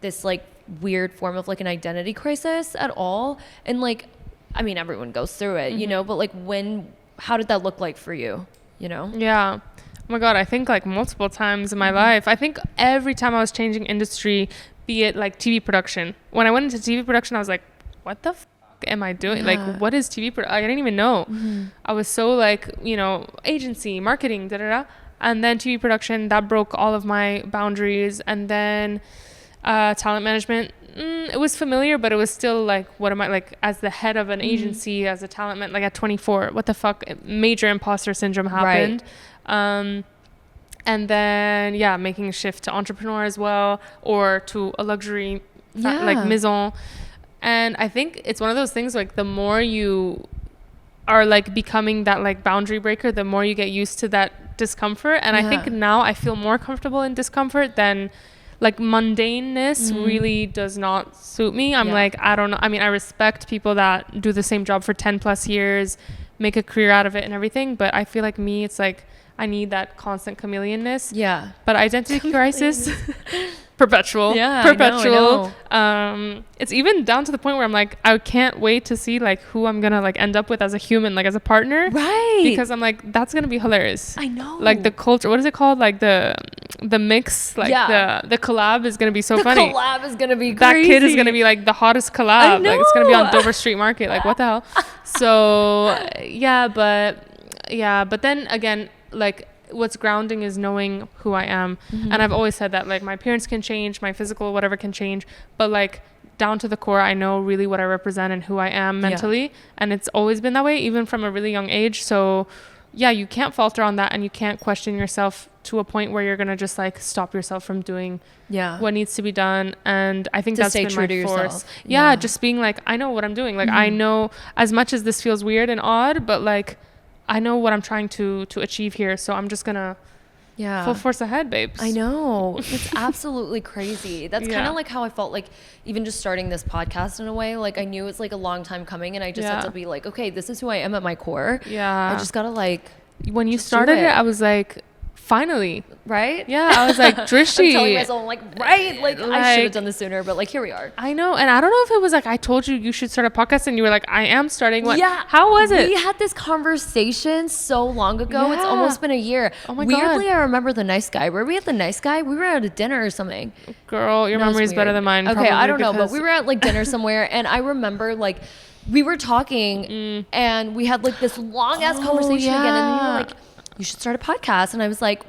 this like weird form of like an identity crisis at all? And like, I mean, everyone goes through it, you know, but like how did that look like for you, you know? Yeah. Oh my God, I think like multiple times in my life. I think every time I was changing industry, be it like TV production. When I went into TV production, I was like, what the am I doing? Like, what is TV production? I didn't even know. I was so like, you know, agency, marketing, and then TV production, that broke all of my boundaries. And then talent management, it was familiar, but it was still like, what am I, like as the head of an agency, as a talent man, like at 24, what the fuck? Major imposter syndrome happened. And then making a shift to entrepreneur as well, or to a luxury like maison. And I think it's one of those things, like the more you are like becoming that like boundary breaker, the more you get used to that discomfort. And I think now I feel more comfortable in discomfort than like mundaneness really does not suit me. I'm like, I don't know. I mean, I respect people that do the same job for 10 plus years, make a career out of it and everything. But I feel like me, it's like, I need that constant chameleonness. But identity crisis, perpetual. Perpetual. I know. It's even down to the point where I'm like, I can't wait to see like who I'm gonna like end up with as a human, like as a partner. Because I'm like, that's gonna be hilarious. I know. Like the culture, what is it called? Like the mix, like the collab is gonna be so funny. The collab is gonna be crazy. That kid is gonna be like the hottest collab. Like it's gonna be on Dover Street Market. Like what the hell? So but then again, like what's grounding is knowing who I am. And I've always said that like my appearance can change, my physical whatever can change, but like down to the core I know really what I represent and who I am mentally. And it's always been that way, even from a really young age. So you can't falter on that, and you can't question yourself to a point where you're gonna just like stop yourself from doing what needs to be done. And I think that's been my force. Just being like, I know what I'm doing. Like I know, as much as this feels weird and odd, but like I know what I'm trying to achieve here, so I'm just gonna full force ahead, babes. I know. It's absolutely crazy. That's kind of like how I felt like even just starting this podcast in a way. Like I knew it's like a long time coming, and I just had to be like, okay, this is who I am at my core. I just gotta like. When you started it, I was like, finally. Right? I was like, Drishti. I'm telling myself, I'm like, right? Like I should have done this sooner, but like here we are. I know. And I don't know if it was like I told you should start a podcast and you were like, I am starting one. How was it? We had this conversation so long ago. It's almost been a year. Oh my Weirdly, God. I remember the nice guy. Were we at the nice guy? We were at a dinner or something. Girl, your memory is better than mine. Okay, I don't know, but we were at like dinner somewhere, and I remember like we were talking and we had like this long ass conversation again, and you were like, you should start a podcast. And I was like,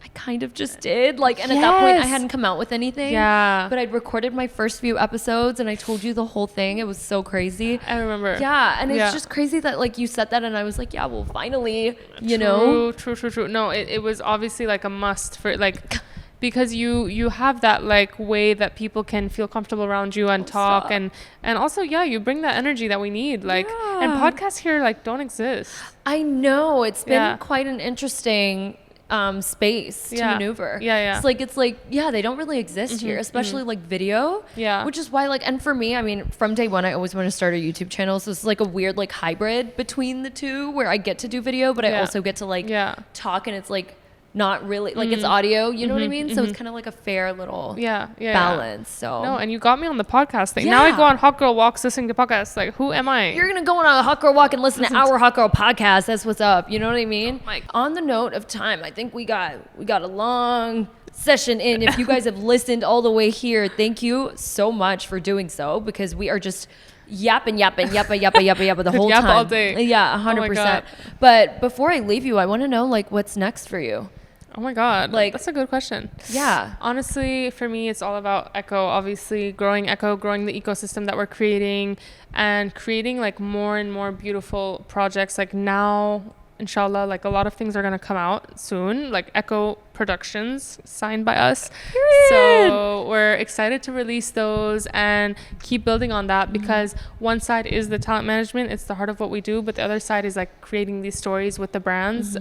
I kind of just did. Like, and at that point I hadn't come out with anything. But I'd recorded my first few episodes and I told you the whole thing. It was so crazy. I remember. And it's just crazy that like you said that and I was like, yeah, well finally, you know. True. No, it was obviously like a must for like, because you have that like way that people can feel comfortable around you and talk and also you bring that energy that we need, like and podcasts here like don't exist. I know, it's been quite an interesting space to maneuver. It's like they don't really exist here, especially like video. Which is why and for me, I mean, from day one I always want to start a YouTube channel, so it's like a weird like hybrid between the two where I get to do video but I also get to like talk, and it's like not really like it's audio, you know what I mean? So it's kind of like a fair little balance. So no, and you got me on the podcast thing. Now I go on hot girl walks listening to podcasts. Like, who am I? You're gonna go on a hot girl walk and listen to our hot girl podcast. That's what's up. You know what I mean? On the note of time, I think we got a long session in. If you guys have listened all the way here, thank you so much for doing so, because we are just yapping the whole time all day. 100%. But before I leave you, I want to know like what's next for you. Oh my God. Like, that's a good question. Yeah. Honestly, for me, it's all about Echo, obviously growing Echo, growing the ecosystem that we're creating, and creating like more and more beautiful projects. Like now, inshallah, like a lot of things are going to come out soon, like Echo Productions signed by us. Period. So we're excited to release those and keep building on that, because one side is the talent management, it's the heart of what we do, but the other side is like creating these stories with the brands.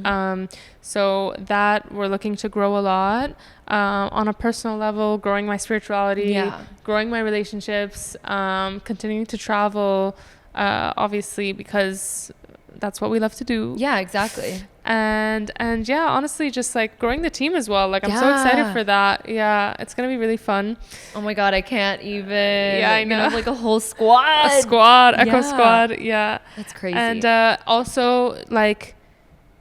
So that we're looking to grow a lot on a personal level, growing my spirituality, growing my relationships, continuing to travel, obviously, because that's what we love to do. Yeah, exactly. And yeah, honestly, just like growing the team as well. Like I'm so excited for that. Yeah, it's gonna be really fun. Oh my God, I can't even. Yeah, I know. Have like a whole squad. Echo squad. Yeah, that's crazy. And also like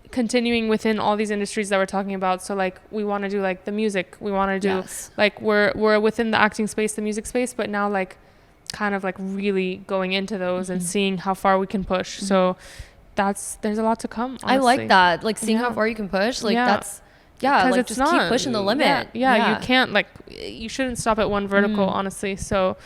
continuing within all these industries that we're talking about. So like we want to do like the music. We want to do like we're within the acting space, the music space, but now like kind of like really going into those and seeing how far we can push. So there's a lot to come, honestly. I like that, like seeing how far you can push, like that's like just keep pushing the limit. You can't like, you shouldn't stop at one vertical, honestly. So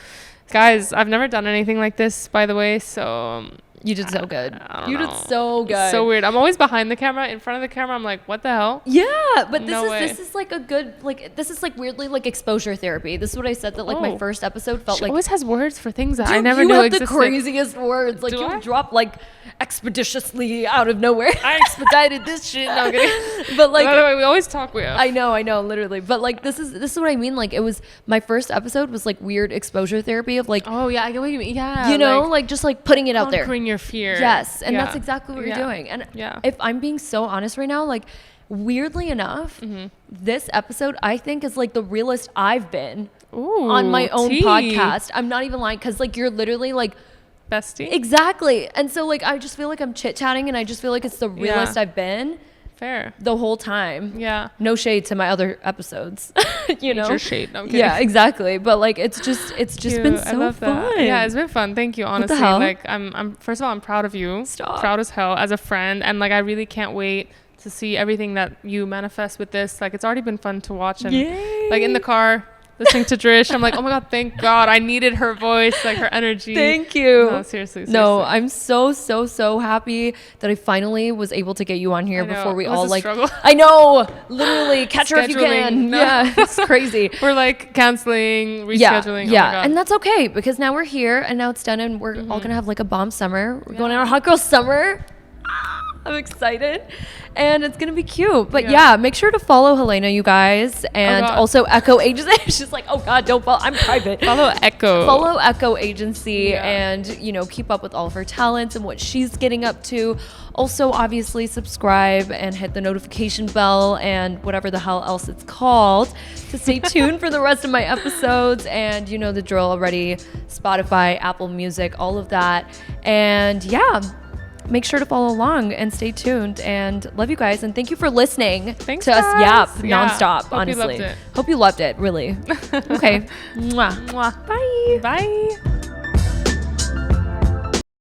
guys, I've never done anything like this, by the way, so you did so good. You did so good. It's so weird. I'm always behind the camera. In front of the camera, I'm like, what the hell? Yeah, but this is like a good, like, this is like weirdly like exposure therapy. This is what I said, that like my first episode felt like. She always has words for things that I never knew existed. You have the craziest words. Like you drop like expeditiously out of nowhere. I expedited this shit. No, I'm kidding. But like, by the way, we always talk weird. I know, literally. But like, this is what I mean. Like, it was my first episode was like weird exposure therapy of like. Oh yeah, I get what you mean. Yeah, you know, like just like putting it out there, conquering your fear. Yes, and that's exactly what you're doing. And if I'm being so honest right now, like weirdly enough, this episode I think is like the realest I've been on my own podcast. I'm not even lying, because like you're literally like bestie. Exactly. And so like I just feel like I'm chit-chatting, and I just feel like it's the realest I've been. Fair. The whole time. Yeah. No shade to my other episodes. You know? Your shade. No, I'm kidding. Yeah, exactly. But like it's just been so fun. Yeah, it's been fun. Thank you, honestly. What the hell? Like I'm first of all, I'm proud of you. Stop. Proud as hell as a friend, and like I really can't wait to see everything that you manifest with this. Like it's already been fun to watch, and like in the car listening to Drish, I'm like, oh my God, thank God, I needed her voice, like her energy. Thank you. No, seriously. No, I'm so happy that I finally was able to get you on here before we all like. Struggle. I know, literally, catch her if you can. No. Yeah, it's crazy. We're like canceling, rescheduling. Yeah, oh my God. And that's okay, because now we're here and now it's done, and we're all gonna have like a bomb summer. We're going on our hot girl summer. I'm excited, and it's gonna be cute. But yeah, make sure to follow Helena, you guys, and also Echo Agency. She's like, oh God, don't follow. I'm private. Follow Echo Agency, and you know, keep up with all of her talents and what she's getting up to. Also, obviously, subscribe and hit the notification bell and whatever the hell else it's called to stay tuned for the rest of my episodes. And you know the drill already: Spotify, Apple Music, all of that. And yeah. Make sure to follow along and stay tuned, and love you guys, and thank you for listening to us yap nonstop. Honestly, hope you loved it. Really. Okay. Mwah. Mwah. Bye.